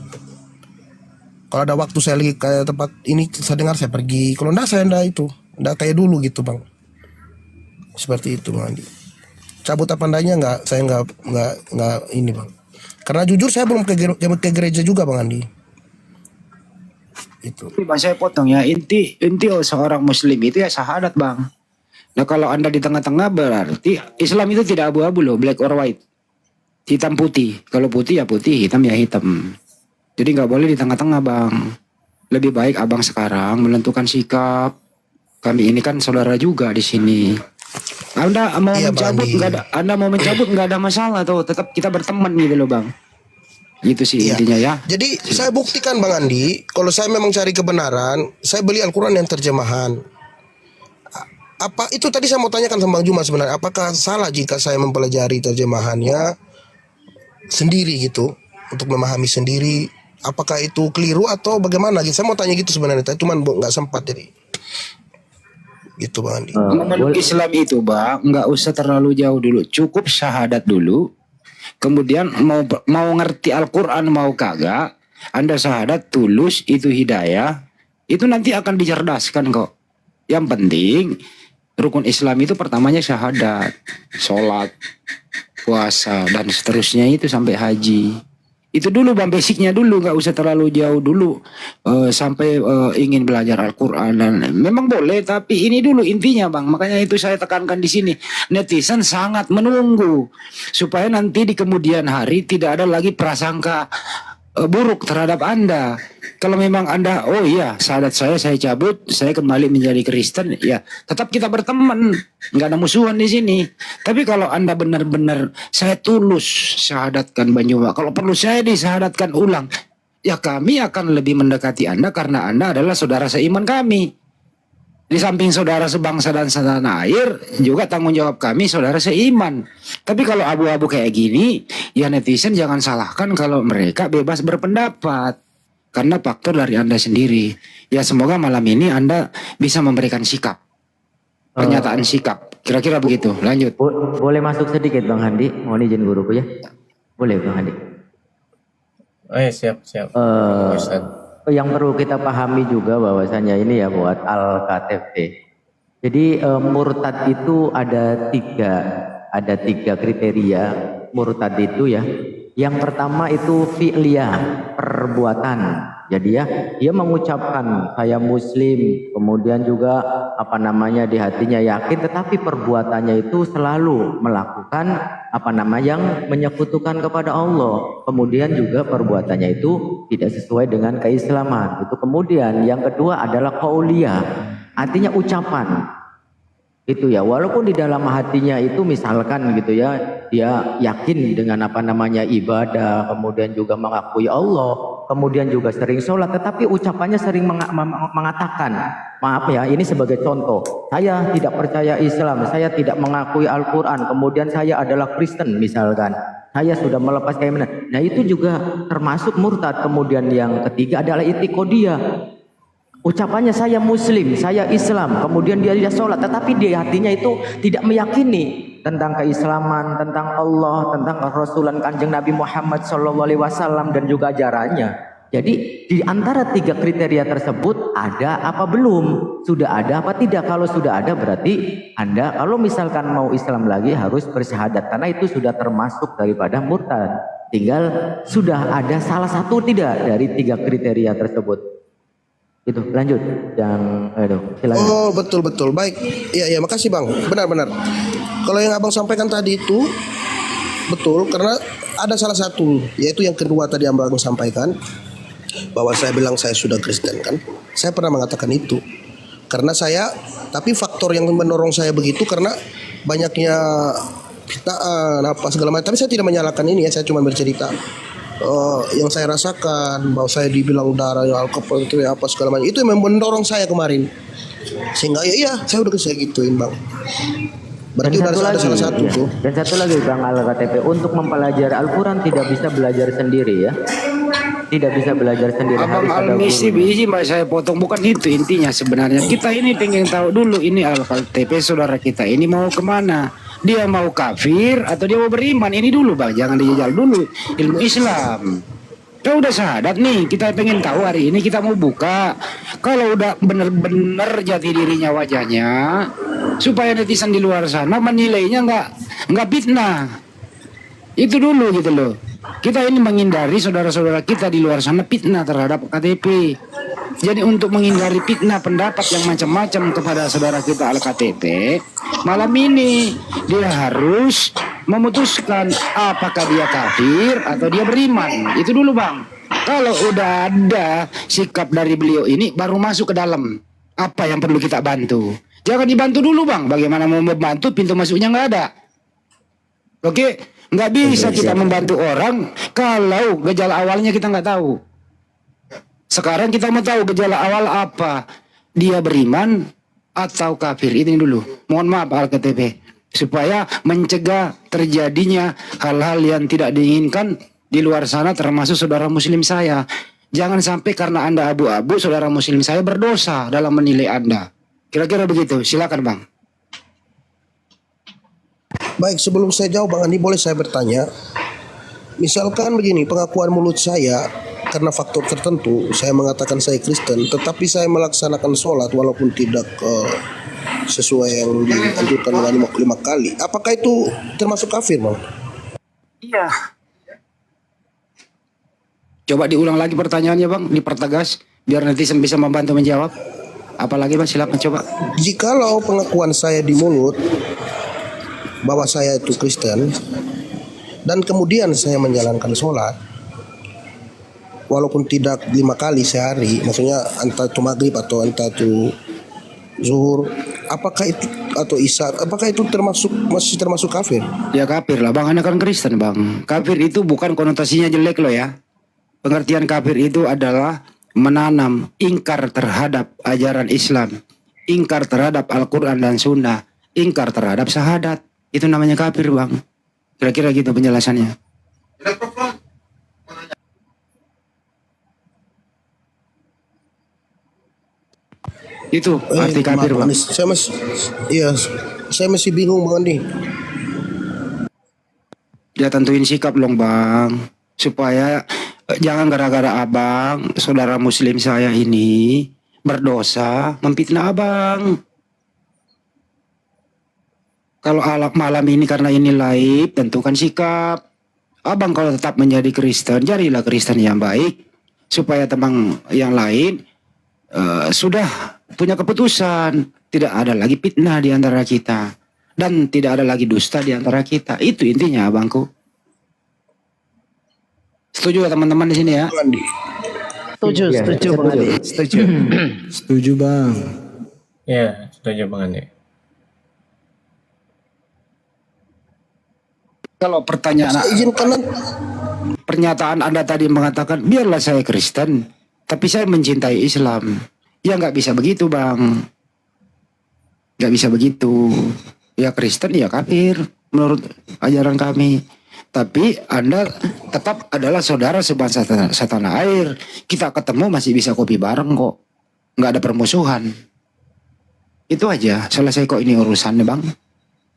Kalau ada waktu saya lagi ke tempat ini saya dengar saya pergi. Kalau enggak saya enggak itu. Enggak kayak dulu gitu Bang. Seperti itu Bang Andi. Cabut apa enggaknya enggak, saya enggak ini Bang. Karena jujur saya belum ke gereja juga Bang Andi. Itu. Bang saya potong ya. Inti seorang muslim itu ya syahadat Bang. Nah kalau Anda di tengah-tengah berarti Islam itu tidak abu-abu loh, black or white. Hitam putih. Kalau putih ya putih, hitam ya hitam. Jadi nggak boleh di tengah-tengah Bang. Lebih baik Abang sekarang menentukan sikap. Kami ini kan saudara juga di sini. Anda mau Iya, Bang mencabut Andi. nggak ada, Anda mau mencabut nggak ada masalah tuh, tetap kita berteman gitu loh Bang. Itu sih Iya. intinya ya. Jadi saya buktikan Bang Andi, kalau saya memang cari kebenaran, saya beli Al-Quran yang terjemahan. Apa itu tadi saya mau tanyakan sama Bang Juma sebenarnya, apakah salah jika saya mempelajari terjemahannya sendiri gitu, untuk memahami sendiri? Apakah itu keliru atau bagaimana? Gitu. Saya mau tanya gitu sebenarnya, tapi cuman nggak sempat jadi. Gitu Bang Andi. Memeluk Islam itu Bang, nggak usah terlalu jauh dulu, cukup syahadat dulu. Kemudian mau ngerti Al-Quran mau kagak, Anda syahadat tulus itu hidayah, itu nanti akan dicerdaskan kok. Yang penting rukun Islam itu pertamanya syahadat, sholat, puasa dan seterusnya itu sampai haji. Itu dulu Bang, basicnya dulu, nggak usah terlalu jauh dulu sampai ingin belajar Al-Quran. Dan memang boleh, tapi ini dulu intinya Bang. Makanya itu saya tekankan di sini. Netizen sangat menunggu supaya nanti di kemudian hari tidak ada lagi prasangka buruk terhadap Anda. Kalau memang Anda, oh iya syahadat saya cabut, saya kembali menjadi Kristen, ya tetap kita berteman, nggak ada musuhan di sini. Tapi kalau Anda benar-benar saya tulus syahadatkan Bang Juma, kalau perlu saya disyahadatkan ulang, ya kami akan lebih mendekati Anda karena Anda adalah saudara seiman kami. Di samping saudara sebangsa dan setanah air, juga tanggung jawab kami saudara seiman. Tapi kalau abu-abu kayak gini, ya netizen jangan salahkan kalau mereka bebas berpendapat. Karena faktor dari Anda sendiri. Ya semoga malam ini Anda bisa memberikan sikap. Pernyataan sikap. Kira-kira begitu. Lanjut. Boleh masuk sedikit Bang Handi? Mohon izin guruku ya. Boleh Bang Handi. Oh ya, siap. Ustaz. Yang perlu kita pahami juga bahwasanya ini ya buat Al-KTP. Jadi murtad itu ada tiga kriteria murtad itu ya. Yang pertama itu fi'liyah, perbuatan. Jadi ya, dia mengucapkan saya muslim, kemudian juga di hatinya yakin, tetapi perbuatannya itu selalu melakukan yang menyekutukan kepada Allah. Kemudian juga perbuatannya itu tidak sesuai dengan keislaman. Itu kemudian yang kedua adalah qauliyah, artinya ucapan. Itu ya, walaupun di dalam hatinya itu misalkan gitu ya, dia yakin dengan ibadah, kemudian juga mengakui Allah, kemudian juga sering sholat, tetapi ucapannya sering mengatakan, maaf ya, ini sebagai contoh, saya tidak percaya Islam, saya tidak mengakui Al-Quran, kemudian saya adalah Kristen misalkan, saya sudah melepas keimanan. Nah itu juga termasuk murtad. Kemudian yang ketiga adalah i'tiqadiyah. Ucapannya saya muslim, saya Islam, kemudian dia sholat, tetapi di hatinya itu tidak meyakini tentang keislaman, tentang Allah, tentang Rasulan Kanjeng Nabi Muhammad SAW dan juga ajarannya. Jadi di antara tiga kriteria tersebut ada apa belum? Sudah ada apa tidak? Kalau sudah ada berarti Anda kalau misalkan mau Islam lagi harus bersyahadat, karena itu sudah termasuk daripada murtad. Tinggal sudah ada salah satu tidak dari tiga kriteria tersebut. Itu lanjut silakan. Oh betul. Baik. Iya makasih Bang. Benar. Kalau yang Abang sampaikan tadi itu betul, karena ada salah satu, yaitu yang kedua tadi yang Abang sampaikan, bahwa saya bilang saya sudah Kristen kan. Saya pernah mengatakan itu. Karena tapi faktor yang mendorong saya begitu karena banyaknya fitnaan apa segala macam. Tapi saya tidak menyalahkan ini ya, saya cuma bercerita. Yang saya rasakan bahwa saya dibilang darah yang alkohol itu ya apa segala macam, itu yang mendorong saya kemarin, sehingga ya saya udah saya gituin Bang. Berarti udah ada salah satu tuh. Dan satu lagi Bang Al-KTP, untuk mempelajari Al-Quran tidak bisa belajar sendiri ya. Tidak bisa belajar sendiri. Abang Al-Misi biji saya potong, bukan itu intinya sebenarnya. Kita ini pengen tahu dulu ini Al-KTP saudara kita ini mau kemana. Dia mau kafir atau dia mau beriman? Ini dulu Bang, jangan dijajal dulu ilmu Islam. Kita udah syahadat nih, kita pengen tahu hari ini kita mau buka. Kalau udah bener-bener jati dirinya wajahnya, supaya netizen di luar sana menilainya nggak fitnah. Itu dulu gitu loh. Kita ini menghindari saudara-saudara kita di luar sana fitnah terhadap KTP. Jadi untuk menghindari fitnah pendapat yang macam-macam kepada saudara kita Al-KTP, malam ini dia harus memutuskan apakah dia kafir atau dia beriman. Itu dulu Bang. Kalau udah ada sikap dari beliau ini baru masuk ke dalam apa yang perlu kita bantu. Jangan dibantu dulu bang. Bagaimana mau membantu, pintu masuknya nggak ada. Oke, nggak bisa kita membantu orang kalau gejala awalnya kita nggak tahu. Sekarang kita mau tahu gejala awal apa. Dia beriman atau kafir. Ini dulu. Mohon maaf Al-KTP. Supaya mencegah terjadinya hal-hal yang tidak diinginkan di luar sana, termasuk saudara muslim saya. Jangan sampai karena Anda abu-abu, saudara muslim saya berdosa dalam menilai Anda. Kira-kira begitu. Silakan bang. Baik, sebelum saya jawab Bang Andi, boleh saya bertanya? Misalkan begini, pengakuan mulut saya karena faktor tertentu, saya mengatakan saya Kristen, tetapi saya melaksanakan sholat walaupun tidak sesuai yang dianjurkan dengan 5 kali. Apakah itu termasuk kafir, Bang? Iya. Coba diulang lagi pertanyaannya bang, dipertegas biar netizen bisa membantu menjawab. Apalagi bang, silakan coba. Jikalau pengakuan saya di mulut bahwa saya itu Kristen dan kemudian saya menjalankan sholat walaupun tidak 5 kali sehari, maksudnya entah itu maghrib atau entah itu zuhur, apakah itu atau isya, apakah itu masih termasuk kafir? Ya kafir lah bang, Anda kan Kristen bang. Kafir itu bukan konotasinya jelek loh ya. Pengertian kafir itu adalah menanam ingkar terhadap ajaran Islam, ingkar terhadap Al-Quran dan Sunnah, ingkar terhadap syahadat. Itu namanya kafir bang. Kira-kira gitu penjelasannya. Itu arti kafir bang. Saya masih bingung Bang Andi. Dia tentuin sikap dong bang, supaya jangan gara-gara abang, saudara muslim saya ini berdosa memfitnah abang. Kalau malam ini karena ini live, tentukan sikap. Abang kalau tetap menjadi Kristen, jadilah Kristen yang baik. Supaya teman yang lain sudah punya keputusan. Tidak ada lagi fitnah di antara kita. Dan tidak ada lagi dusta di antara kita. Itu intinya abangku. Setuju ya teman-teman di sini ya? Setuju Bang Andi. Setuju bang. Ya, setuju Bang Andi. Kalau pernyataan Anda tadi mengatakan biarlah saya Kristen, tapi saya mencintai Islam. Ya nggak bisa begitu bang, nggak bisa begitu. Ya Kristen ya kafir menurut ajaran kami. Tapi Anda tetap adalah saudara sebangsa setanah air. Kita ketemu masih bisa kopi bareng kok, nggak ada permusuhan. Itu aja, selesai kok ini urusannya bang.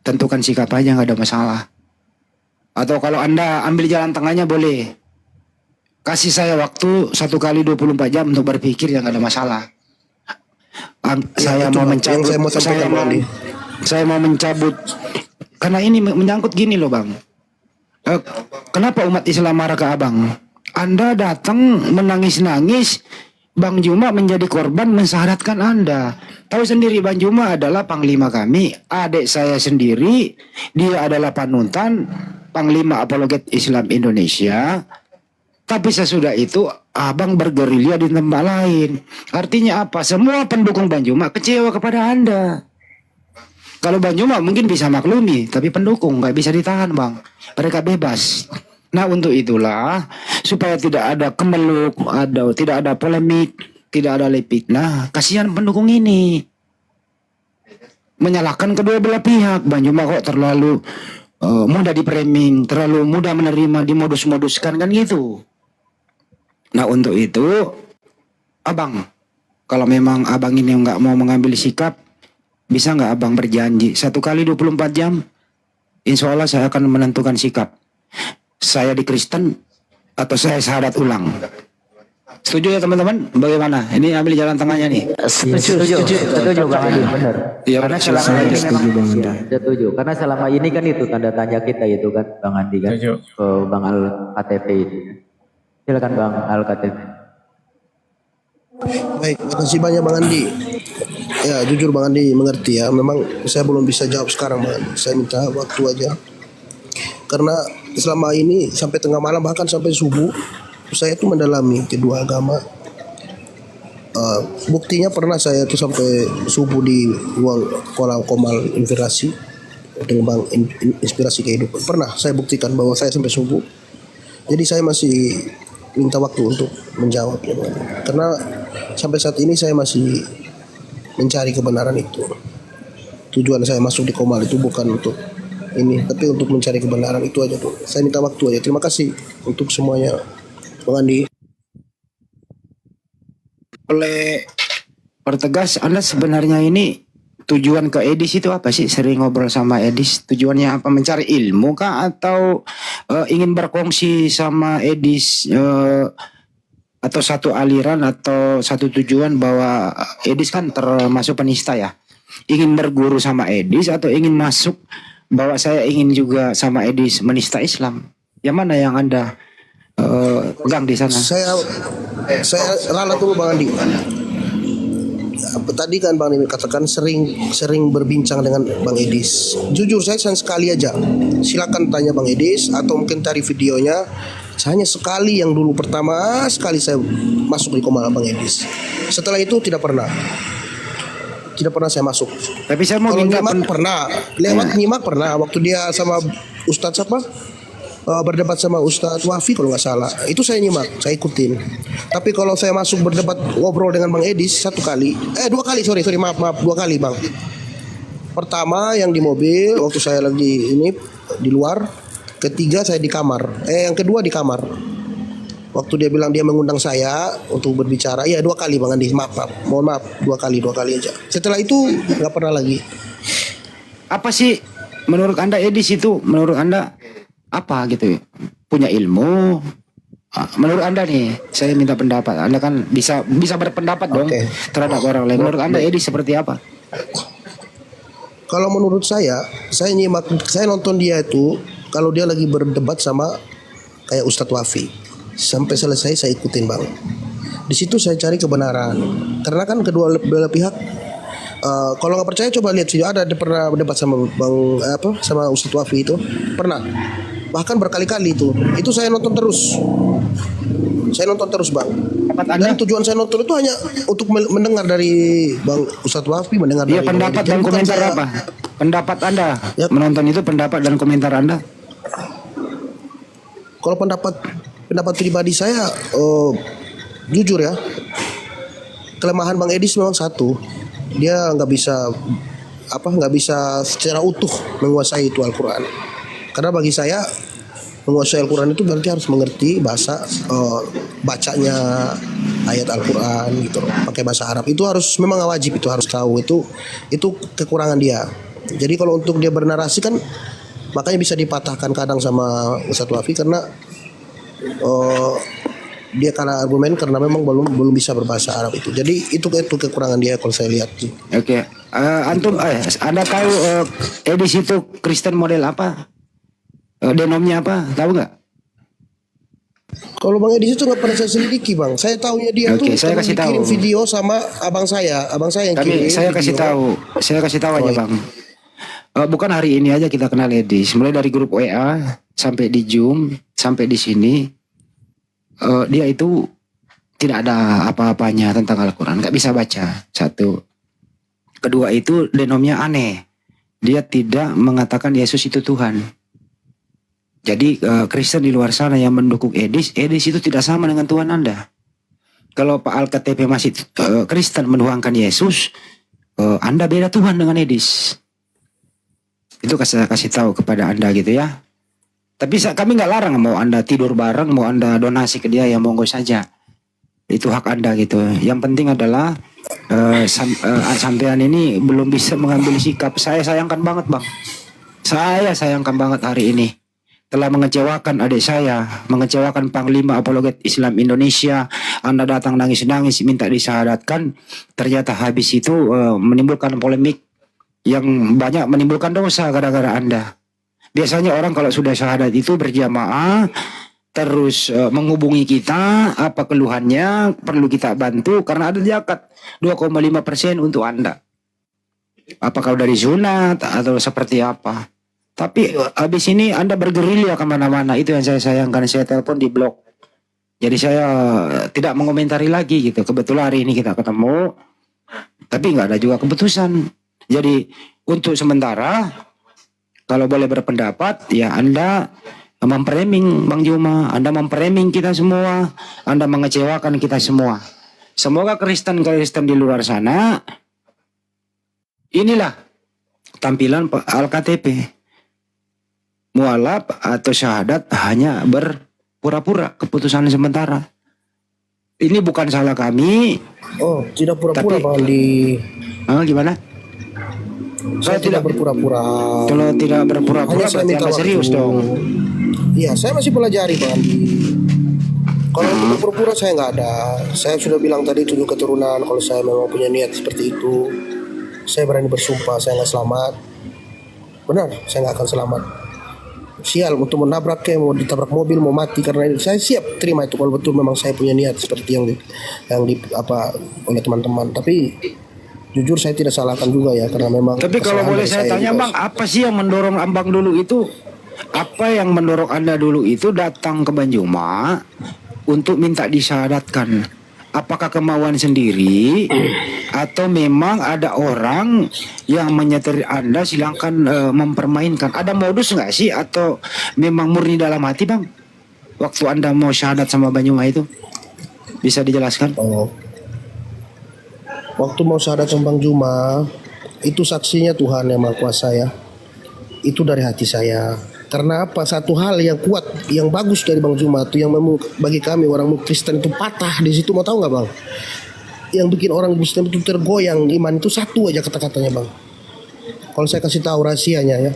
Tentukan sikap aja, nggak ada masalah. Atau kalau Anda ambil jalan tengahnya boleh. Kasih saya waktu 1 kali 24 jam untuk berpikir, yang ada masalah. Saya mau mencabut. Saya mau mencabut. Karena ini menyangkut gini loh bang. Kenapa umat Islam marah ke abang? Anda datang menangis-nangis. Bang Juma menjadi korban mensyahadatkan Anda. Tahu sendiri Bang Juma adalah panglima kami. Adik saya sendiri, dia adalah panutan Panglima Apologet Islam Indonesia. Tapi sesudah itu abang bergerilya di tempat lain. Artinya apa? Semua pendukung Bang Juma kecewa kepada Anda. Kalau Bang Juma mungkin bisa maklumi, tapi pendukung nggak bisa ditahan bang. Mereka bebas. Nah untuk itulah supaya tidak ada kemeluk, tidak ada polemik, tidak ada fitnah. Kasihan pendukung ini menyalahkan kedua belah pihak. Bang Juma kok terlalu mudah di-framing, terlalu mudah menerima, dimodus-moduskan kan gitu. Nah untuk itu abang, kalau memang abang ini nggak mau mengambil sikap, bisa nggak abang berjanji 1 kali 24 jam, insya Allah saya akan menentukan sikap. Saya di Kristen atau saya syahadat ulang. Setuju ya teman-teman? Bagaimana? Ini ambil jalan tengahnya nih. Setuju Bang Andi, benar. Ya, karena selama ini Setuju bang Andi. Setuju. Karena selama ini kan itu tanda tanya kita itu kan Bang Andi kan. Setuju. Bang Al KTP itu. Silakan Bang Al KTP. Baik, makasih banyak Bang Andi. Ya, jujur Bang Andi mengerti ya. Memang saya belum bisa jawab sekarang Bang Andi. Saya minta waktu aja. Karena selama ini sampai tengah malam bahkan sampai subuh saya itu mendalami kedua agama. Buktinya pernah saya tuh sampai subuh di ruang kolam komal inspirasi dengan inspirasi kehidupan. Pernah saya buktikan bahwa saya sampai subuh. Jadi saya masih minta waktu untuk menjawab ya Bang. Karena sampai saat ini saya masih mencari kebenaran itu. Tujuan saya masuk di Komal itu bukan untuk ini, tapi untuk mencari kebenaran itu aja tuh. Saya minta waktu aja. Terima kasih untuk semuanya, Bang Andi. Boleh pertegas Anda sebenarnya ini tujuan ke Edis itu apa sih? Sering ngobrol sama Edis, tujuannya apa? Mencari ilmu kah atau ingin berkongsi sama Edis atau satu aliran atau satu tujuan bahwa Edis kan termasuk penista ya? Ingin berguru sama Edis atau ingin masuk bahwa saya ingin juga sama Edis menista Islam? Yang mana yang Anda pegang di sana? Saya ralat dulu Bang Andi. Tadi kan Bang Andi katakan sering berbincang dengan Bang Edis. Jujur saya sekali aja. Silakan tanya Bang Edis atau mungkin cari videonya. Hanya sekali yang dulu pertama sekali saya masuk di Komal Bang Edis. Setelah itu tidak pernah saya masuk. Tapi saya mau Kalau minta nyimak pernah, lewat nyimak pernah. Waktu dia sama Ustadz apa? Berdebat sama Ustadz Wafi kalau nggak salah. Itu saya nyimak, saya ikutin. Tapi kalau saya masuk berdebat ngobrol dengan Bang Edis dua kali, sorry maaf 2 kali Bang. Pertama yang di mobil waktu saya lagi ini di luar. Ketiga saya di kamar. Yang kedua di kamar. Waktu dia bilang dia mengundang saya untuk berbicara, iya 2 kali Bang Andi, maaf, mohon maaf, 2 kali aja. Setelah itu nggak pernah lagi. apa sih menurut Anda Edis itu? Menurut Anda apa gitu? Punya ilmu? Menurut Anda nih, saya minta pendapat. Anda kan bisa berpendapat dong terhadap orang lain. Menurut Anda Edis seperti apa? Kalau menurut saya nyimak, saya nonton dia itu kalau dia lagi berdebat sama kayak Ustadz Wafi. Sampai selesai saya ikutin Bang. Di situ saya cari kebenaran. Karena kan kedua belah pihak. Kalau nggak percaya coba lihat video, ada pernah berdebat sama sama Ustadz Wafi itu pernah. Bahkan berkali-kali itu saya nonton terus. Bang. Dan tujuan saya nonton itu hanya untuk mendengar dari Bang Ustadz Wafi, mendengar dari pendapat dan komentar apa? Pendapat Anda menonton itu, pendapat dan komentar Anda? Kalau pendapat pribadi saya, jujur ya, kelemahan Bang Edis memang satu, dia nggak bisa secara utuh menguasai itu Al-Quran. Karena bagi saya menguasai Al-Quran itu berarti harus mengerti bahasa bacanya ayat Al-Quran gitu loh, pakai bahasa Arab itu harus memang wajib, itu harus tahu, itu kekurangan dia. Jadi kalau untuk dia bernarasi kan makanya bisa dipatahkan kadang sama Ustadz Wafi karena dia kalah argumen karena memang belum bisa berbahasa Arab itu. Jadi itu kekurangan dia kalau saya lihat. Oke. Antum Anda tahu Edis itu Kristen model apa? Denomnya apa? Tahu nggak? Kalau Bang Edis itu nggak pernah saya selidiki Bang. Saya tahunya dia tuh saya kasih kirim tahu video sama abang saya yang kirim. Saya kasih tahu aja Bang. Bukan hari ini aja kita kenal Edis. Mulai dari grup WA sampai di Zoom sampai di sini, dia itu tidak ada apa-apanya tentang Al-Quran, nggak bisa baca. Satu. Kedua itu denomnya aneh. Dia tidak mengatakan Yesus itu Tuhan. Jadi Kristen di luar sana yang mendukung Edis itu tidak sama dengan Tuhan Anda. Kalau Pak Al-KTP masih Kristen menuhankan Yesus, Anda beda Tuhan dengan Edis. Itu kasih tahu kepada Anda gitu ya. Tapi kami nggak larang, mau Anda tidur bareng, mau Anda donasi ke dia, ya monggo saja. Itu hak Anda gitu. Yang penting adalah sampean ini belum bisa mengambil sikap. Saya sayangkan banget Bang. Saya sayangkan banget hari ini. Telah mengecewakan adik saya, mengecewakan Panglima Apologet Islam Indonesia. Anda datang nangis-nangis minta disyahadatkan. Ternyata habis itu menimbulkan polemik yang banyak, menimbulkan dosa gara-gara Anda. Biasanya orang kalau sudah syahadat itu berjamaah, terus menghubungi kita, apa keluhannya, perlu kita bantu, karena ada zakat 2,5% untuk Anda. Apakah dari sunat atau seperti apa. Tapi habis ini Anda bergerilya kemana-mana, itu yang saya sayangkan. Saya telepon di blok. Jadi saya tidak mengomentari lagi gitu. Kebetulan hari ini kita ketemu, tapi nggak ada juga keputusan. Jadi untuk sementara, kalau boleh berpendapat, ya Anda memframing Bang Juma, Anda memframing kita semua, Anda mengecewakan kita semua. Semoga Kristen-Kristen di luar sana, inilah tampilan Al-KTP. Mualaf atau syahadat hanya berpura-pura, keputusan sementara. Ini bukan salah kami. Oh, tidak pura-pura Tapi- Bang Andi. Gimana? Saya tidak berpura-pura. Kalau tidak berpura-pura Hanya saya berarti minta Anda serius waktu. dong. Iya, saya masih pelajari Bang Andi. Kalau untuk berpura-pura saya nggak ada. Saya sudah bilang tadi 7 keturunan. Kalau saya memang punya niat seperti itu, saya berani bersumpah saya nggak selamat. Benar, saya nggak akan selamat. Sial untuk menabrak kayak mau ditabrak mobil mau mati karena ini. Saya siap terima itu kalau betul memang saya punya niat seperti yang di apa oleh teman-teman. Tapi jujur saya tidak salahkan juga ya karena memang. Tapi kalau kesalahan boleh dari saya tanya juga. Bang, apa sih yang mendorong Abang dulu itu? Apa yang mendorong Anda dulu itu datang ke Banjuma untuk minta disyahadatkan? Apakah kemauan sendiri atau memang ada orang yang menyetir Anda silahkan mempermainkan? Ada modus nggak sih atau memang murni dalam hati Bang? Waktu Anda mau syahadat sama Banyuma itu bisa dijelaskan? Oh. Waktu mau syahadat sama Bang Juma, itu saksinya Tuhan yang Maha Kuasa ya. Itu dari hati saya. Karena apa? Satu hal yang kuat, yang bagus dari Bang Juma itu yang bagi kami orang Kristen itu patah di situ. Mau tahu nggak Bang? Yang bikin orang Kristen itu tergoyang iman itu satu aja kata-katanya Bang. Kalau saya kasih tahu rahasianya ya.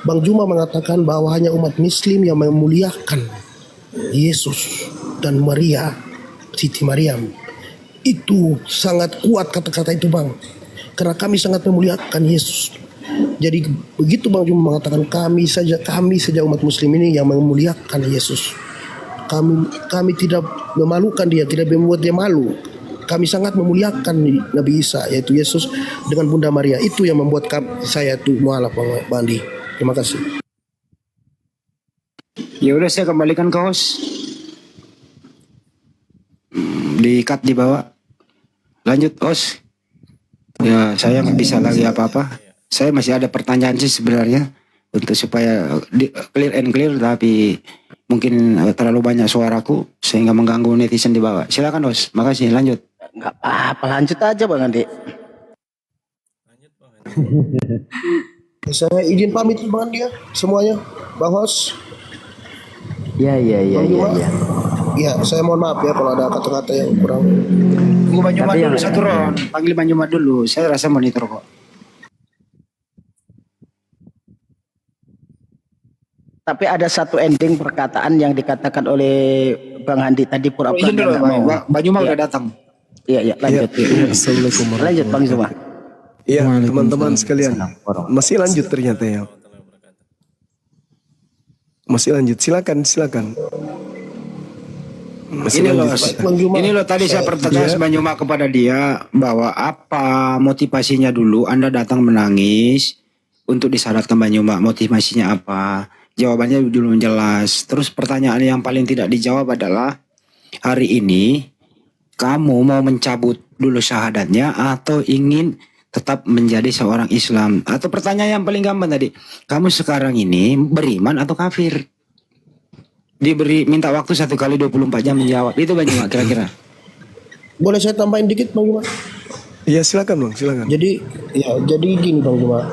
Bang Juma mengatakan bahwa hanya umat Muslim yang memuliakan Yesus dan Maria, Siti Maryam. Itu sangat kuat kata-kata itu Bang. Karena kami sangat memuliakan Yesus. Jadi begitu Bang Juma mengatakan kami saja umat Muslim ini yang memuliakan Yesus. Kami tidak memalukan dia, tidak membuat dia malu. Kami sangat memuliakan Nabi Isa yaitu Yesus dengan Bunda Maria. Itu yang membuat saya tuh mualaf Bang Andi. Terima kasih. Ya udah saya kembalikan ke host. Di-cut di bawah. Lanjut host. Ya saya nggak bisa lagi apa-apa. Saya masih ada pertanyaan sih sebenarnya untuk supaya clear and clear, tapi mungkin terlalu banyak suaraku sehingga mengganggu netizen di bawah. Silakan host. Makasih. Lanjut. Nggak apa-apa, lanjut aja Bang Andi. Saya izin pamit Bang Andi ya semuanya. Bang Hos. Iya. Ya, saya mohon maaf ya kalau ada kata-kata yang kurang. Tunggu Banyuma Tapi dulu yang- satu round. Panggil Banyuma dulu. Saya rasa monitor kok. Tapi ada satu ending perkataan yang dikatakan oleh Bang Handi tadi pura-pura Izin dulu nggak mau. Banyuma udah datang. Iya, lanjut. Assalamualaikum Lanjut Bang Zuma. Iya, teman-teman sekalian. Masih lanjut ternyata ya. Masih lanjut. Silakan. Masih Ini loh, lanjut. Bang Juma. ini loh tadi saya pertegas Banyuma kepada dia bahwa apa motivasinya dulu Anda datang menangis untuk disyaratkan Banyuma, motivasinya apa? Jawabannya belum jelas. Terus pertanyaan yang paling tidak dijawab adalah hari ini kamu mau mencabut dulu syahadatnya atau ingin tetap menjadi seorang Islam? Atau pertanyaan yang paling gampang tadi, kamu sekarang ini beriman atau kafir? Diberi minta waktu 1 kali 24 jam menjawab. Itu Banyuma kira-kira. Boleh saya tambahin dikit Bang Juma? Iya, silakan Bang, silakan. Jadi gini Bang Juma.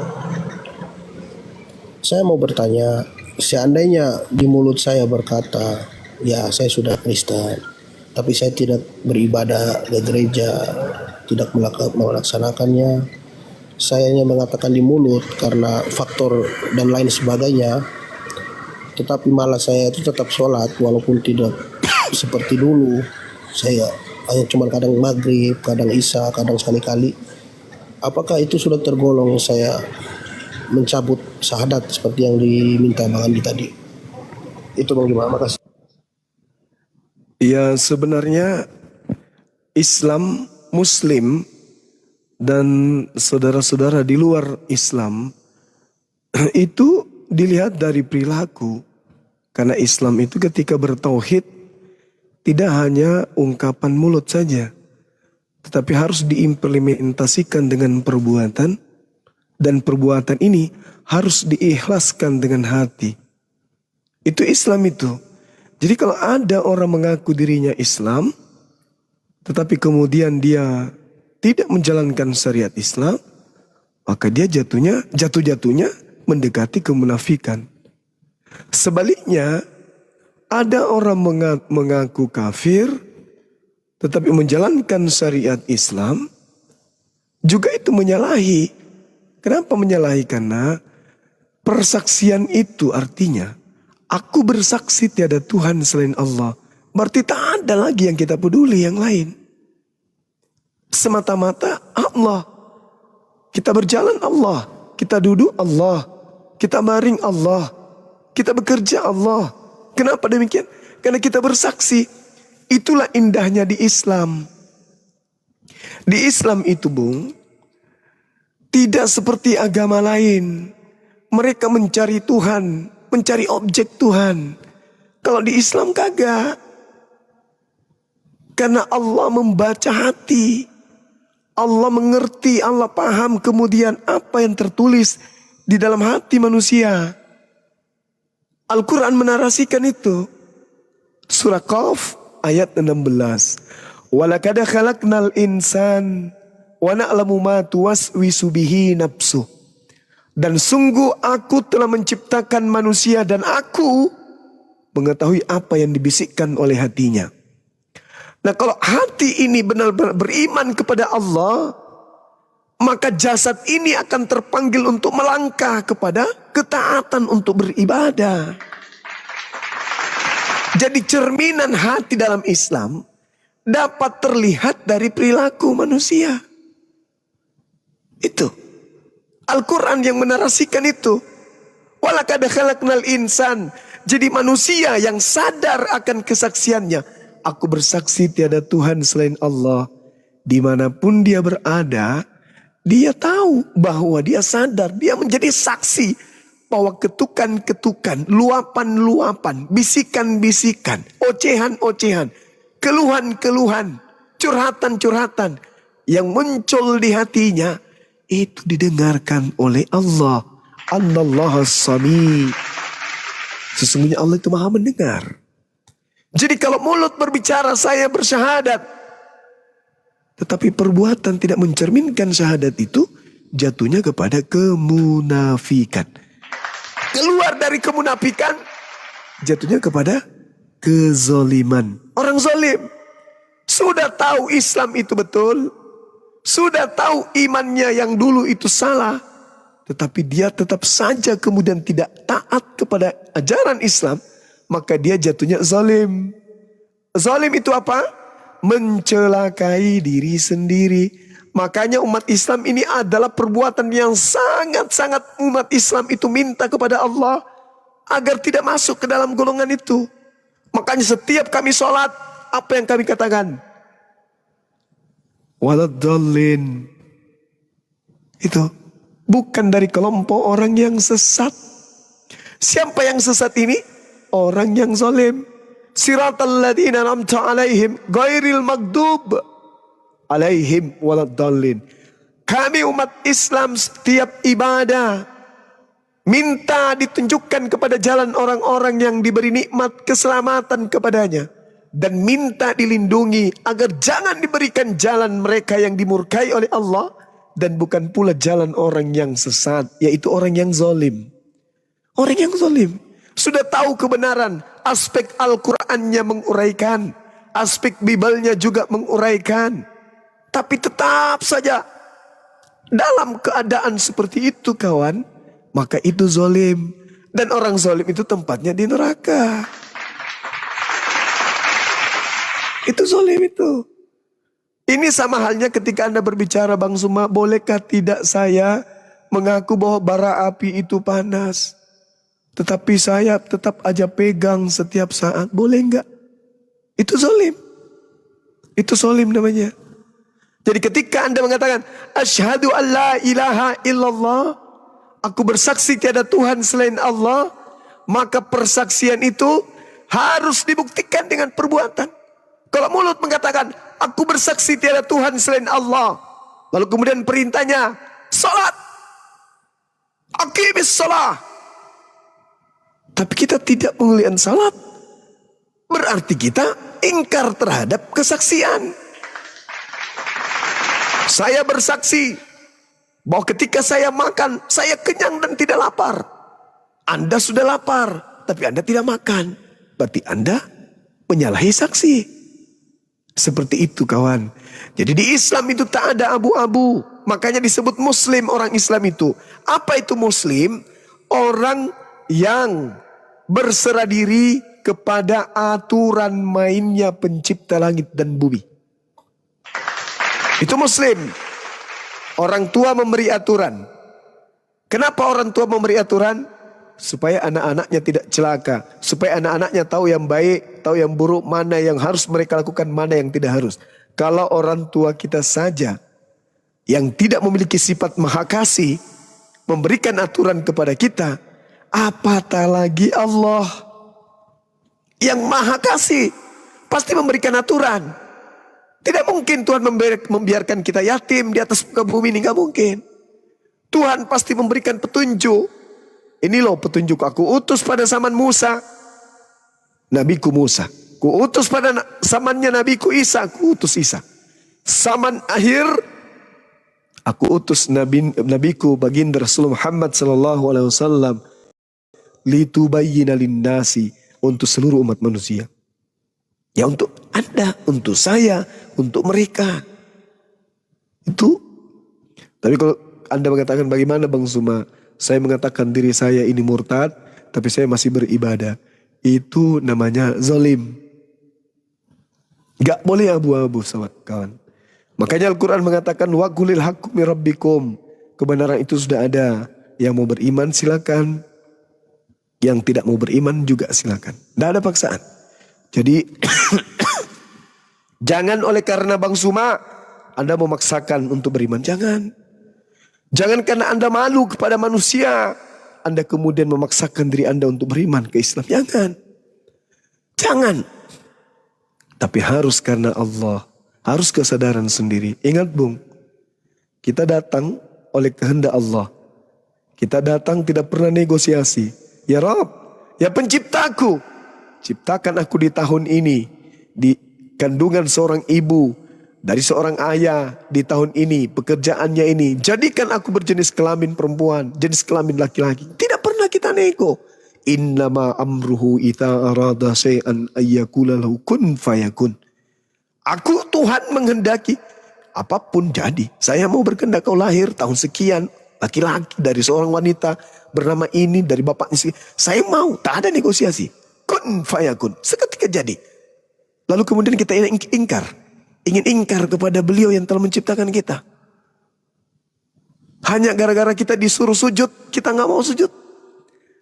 Saya mau bertanya, seandainya di mulut saya berkata, ya saya sudah Kristen, tapi saya tidak beribadah ke gereja, tidak melaksanakannya. Saya hanya mengatakan di mulut karena faktor dan lain sebagainya. Tetapi malah saya itu tetap sholat walaupun tidak seperti dulu. Saya hanya cuma kadang maghrib, kadang isya, kadang sekali-kali. Apakah itu sudah tergolong saya mencabut syahadat seperti yang diminta Bang Andi tadi? Itu Bang Juma, makasih. Ya, sebenarnya Islam, Muslim, dan saudara-saudara di luar Islam itu dilihat dari perilaku. Karena Islam itu ketika bertauhid tidak hanya ungkapan mulut saja, tetapi harus diimplementasikan dengan perbuatan, dan perbuatan ini harus diikhlaskan dengan hati. Itu Islam itu. Jadi kalau ada orang mengaku dirinya Islam, tetapi kemudian dia tidak menjalankan syariat Islam, maka dia jatuh-jatuhnya mendekati kemunafikan. Sebaliknya, ada orang mengaku kafir, tetapi menjalankan syariat Islam, juga itu menyalahi. Kenapa menyalahi? Karena persaksian itu artinya, aku bersaksi tiada Tuhan selain Allah. Berarti tak ada lagi yang kita peduli yang lain. Semata-mata Allah. Kita berjalan Allah. Kita duduk Allah. Kita baring Allah. Kita bekerja Allah. Kenapa demikian? Karena kita bersaksi. Itulah indahnya di Islam. Di Islam itu, Bung, tidak seperti agama lain. Mereka mencari Tuhan, mencari objek Tuhan. Kalau di Islam kagak. Karena Allah membaca hati. Allah mengerti, Allah paham kemudian apa yang tertulis di dalam hati manusia. Al-Quran menarasikan itu. Surah Qaf ayat 16. Walaqad khalaqnal insan wa na'lamu ma tuwaswisu bihi nafsuh. Dan sungguh aku telah menciptakan manusia dan aku mengetahui apa yang dibisikkan oleh hatinya. Nah, kalau hati ini benar-benar beriman kepada Allah, maka jasad ini akan terpanggil untuk melangkah kepada ketaatan untuk beribadah. Jadi cerminan hati dalam Islam dapat terlihat dari perilaku manusia. Itu Al-Quran yang menarasikan itu. Walaqad khalaqnal insan. Jadi manusia yang sadar akan kesaksiannya. Aku bersaksi tiada Tuhan selain Allah. Dimanapun dia berada, dia tahu bahwa dia sadar. Dia menjadi saksi bahwa ketukan-ketukan, luapan-luapan, bisikan-bisikan, ocehan-ocehan, keluhan-keluhan, curhatan-curhatan yang muncul di hatinya, itu didengarkan oleh Allah. Anallaha sami. Sesungguhnya Allah itu maha mendengar. Jadi kalau mulut berbicara saya bersyahadat, tetapi perbuatan tidak mencerminkan syahadat itu, jatuhnya kepada kemunafikan. Keluar dari kemunafikan, jatuhnya kepada kezoliman. Orang zolim sudah tahu Islam itu betul, sudah tahu imannya yang dulu itu salah, tetapi dia tetap saja kemudian tidak taat kepada ajaran Islam, maka dia jatuhnya zalim. Zalim itu apa? Mencelakai diri sendiri. Makanya umat Islam ini adalah perbuatan yang sangat-sangat umat Islam itu minta kepada Allah agar tidak masuk ke dalam golongan itu. Makanya setiap kami sholat, apa yang kami katakan? Waladdallin. Itu bukan dari kelompok orang yang sesat. Siapa yang sesat ini? Orang yang zalim. Siratal ladzina an'amta alaihim ghairil maghdub alaihim waladdallin. Kami umat Islam setiap ibadah minta ditunjukkan kepada jalan orang-orang yang diberi nikmat keselamatan kepadanya, dan minta dilindungi agar jangan diberikan jalan mereka yang dimurkai oleh Allah, dan bukan pula jalan orang yang sesat, yaitu orang yang zalim. Orang yang zalim sudah tahu kebenaran, aspek Al-Qur'annya menguraikan, aspek Bibalnya juga menguraikan, tapi tetap saja dalam keadaan seperti itu kawan, maka itu zalim. Dan orang zalim itu tempatnya di neraka. Itu zalim itu. Ini sama halnya ketika Anda berbicara, Bang Suma, bolehkah tidak saya mengaku bahwa bara api itu panas, tetapi saya tetap aja pegang setiap saat, boleh enggak? Itu zalim. Itu zalim namanya. Jadi ketika Anda mengatakan asyhadu an la ilaha illallah, aku bersaksi tiada Tuhan selain Allah, maka persaksian itu harus dibuktikan dengan perbuatan. Kalau mulut mengatakan, aku bersaksi tiada Tuhan selain Allah. Lalu kemudian perintahnya, salat. Aqimis salah. Tapi kita tidak menguliakan salat. Berarti kita ingkar terhadap kesaksian. Saya bersaksi bahwa ketika saya makan, saya kenyang dan tidak lapar. Anda sudah lapar, tapi Anda tidak makan. Berarti Anda menyalahi saksi. Seperti itu kawan. Jadi di Islam itu tak ada abu-abu. Makanya disebut Muslim orang Islam itu. Apa itu Muslim? Orang yang berserah diri kepada aturan mainnya pencipta langit dan bumi. Itu Muslim. Orang tua memberi aturan. Kenapa orang tua memberi aturan? Supaya anak-anaknya tidak celaka. Supaya anak-anaknya tahu yang baik, tahu yang buruk, mana yang harus mereka lakukan, mana yang tidak harus. Kalau orang tua kita saja yang tidak memiliki sifat maha kasih, memberikan aturan kepada kita, apatah lagi Allah yang maha kasih, pasti memberikan aturan. Tidak mungkin Tuhan membiarkan kita yatim di atas muka bumi ini, gak mungkin. Tuhan pasti memberikan petunjuk. Ini loh petunjuk aku utus pada zaman Musa, nabiku Musa. Ku utus pada zamannya nabiku Isa, ku utus Isa. Zaman akhir, aku utus nabiku baginda Rasulullah Muhammad sallallahu alaihi wasallam litubayyina linnasi, untuk seluruh umat manusia. Ya untuk Anda, untuk saya, untuk mereka. Itu. Tapi kalau Anda mengatakan bagaimana Bang Zuma? Saya mengatakan diri saya ini murtad, tapi saya masih beribadah. Itu namanya zalim. Gak boleh abu-abu kawan. Makanya Al-Quran mengatakan wa qulil haqqu mir rabbikum. Kebenaran itu sudah ada. Yang mau beriman silakan. Yang tidak mau beriman juga silakan. Tidak ada paksaan. Jadi jangan oleh karena Bang Suma Anda memaksakan untuk beriman. Jangan. Jangan karena Anda malu kepada manusia, Anda kemudian memaksakan diri Anda untuk beriman ke Islam. Jangan. Jangan. Tapi harus karena Allah. Harus kesadaran sendiri. Ingat Bung, kita datang oleh kehendak Allah. Kita datang tidak pernah negosiasi. Ya Rabb, ya penciptaku, ciptakan aku di tahun ini, di kandungan seorang ibu, dari seorang ayah di tahun ini, pekerjaannya ini. Jadikan aku berjenis kelamin perempuan, jenis kelamin laki-laki. Tidak pernah kita nego. Innama amruhu ita arada syai'an ayyakula lahu kun fayakun. Aku Tuhan menghendaki apapun jadi. Saya mau berkehendak kau lahir tahun sekian, laki-laki dari seorang wanita bernama ini, dari bapaknya. Saya mau, tak ada negosiasi. Kun fayakun, seketika jadi. Lalu kemudian kita ingin ingkar kepada beliau yang telah menciptakan kita. Hanya gara-gara kita disuruh sujud, kita nggak mau sujud.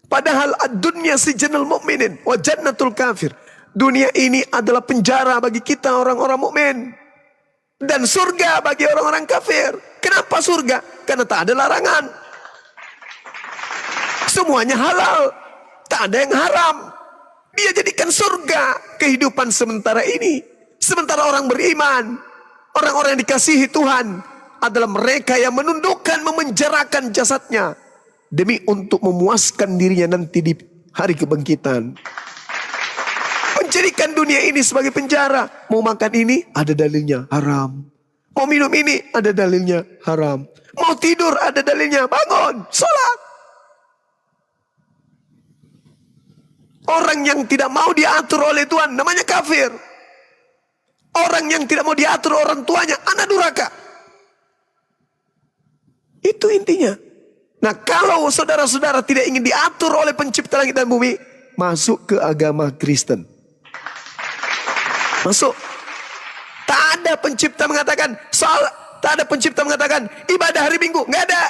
Padahal ad-dunya sijnul mu'minin wa jannatul kafir. Dunia ini adalah penjara bagi kita orang-orang mukmin dan surga bagi orang-orang kafir. Kenapa surga? Karena tak ada larangan. Semuanya halal, tak ada yang haram. Dia jadikan surga kehidupan sementara ini. Sementara orang beriman, orang-orang yang dikasihi Tuhan adalah mereka yang menundukkan, memenjarakan jasadnya demi untuk memuaskan dirinya nanti di hari kebangkitan. Menjadikan dunia ini sebagai penjara. Mau makan ini ada dalilnya haram. Mau minum ini ada dalilnya haram. Mau tidur ada dalilnya bangun, sholat. Orang yang tidak mau diatur oleh Tuhan namanya kafir. Orang yang tidak mau diatur orang tuanya anak durhaka. Itu intinya. Nah kalau saudara-saudara tidak ingin diatur oleh pencipta langit dan bumi, masuk ke agama Kristen. Masuk. Tak ada pencipta mengatakan tak ada pencipta mengatakan ibadah hari Minggu, nggak ada.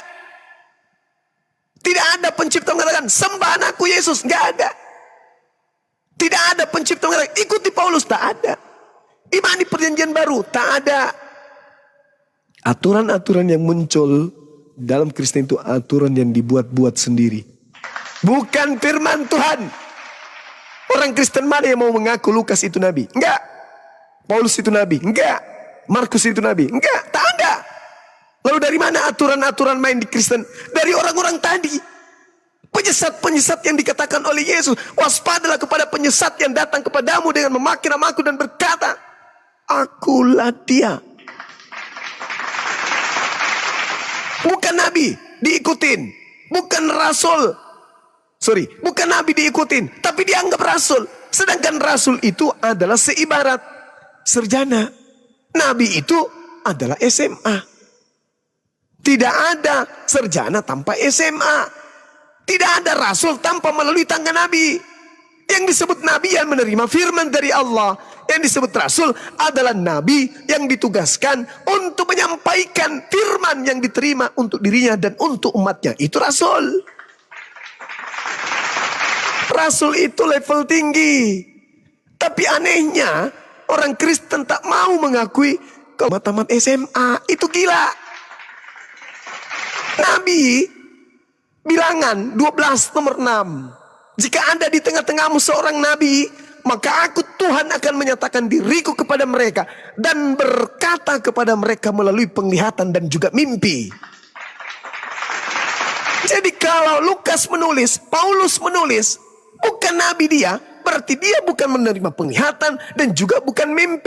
Tidak ada pencipta mengatakan sembah anakku Yesus, nggak ada. Tidak ada pencipta mengatakan ikuti Paulus, tak ada. Imani perjanjian baru, tak ada. Aturan-aturan yang muncul dalam Kristen itu aturan yang dibuat-buat sendiri. Bukan firman Tuhan. Orang Kristen mana yang mau mengaku Lukas itu nabi? Enggak. Paulus itu nabi? Enggak. Markus itu nabi? Enggak, tak ada. Lalu dari mana aturan-aturan main di Kristen? Dari orang-orang tadi. Penyesat-penyesat yang dikatakan oleh Yesus. Waspadalah kepada penyesat yang datang kepadamu dengan memakai namaku dan berkata, akulah dia. Bukan nabi diikutin. Bukan rasul. Bukan nabi diikutin. Tapi dianggap rasul. Sedangkan rasul itu adalah seibarat sarjana. Nabi itu adalah SMA. Tidak ada sarjana tanpa SMA. Tidak ada rasul tanpa melalui tangga nabi. Yang disebut nabi yang menerima firman dari Allah. Yang disebut rasul adalah nabi yang ditugaskan untuk menyampaikan firman yang diterima untuk dirinya dan untuk umatnya. Itu rasul. Rasul itu level tinggi. Tapi anehnya orang Kristen tak mau mengakui kau tamat SMA. Itu gila. Nabi bilangan 12 nomor 6. Jika ada di tengah-tengahmu seorang nabi, maka aku Tuhan akan menyatakan diriku kepada mereka dan berkata kepada mereka melalui penglihatan dan juga mimpi. Jadi kalau Lukas menulis, Paulus menulis, bukan nabi dia, berarti dia bukan menerima penglihatan dan juga bukan mimpi.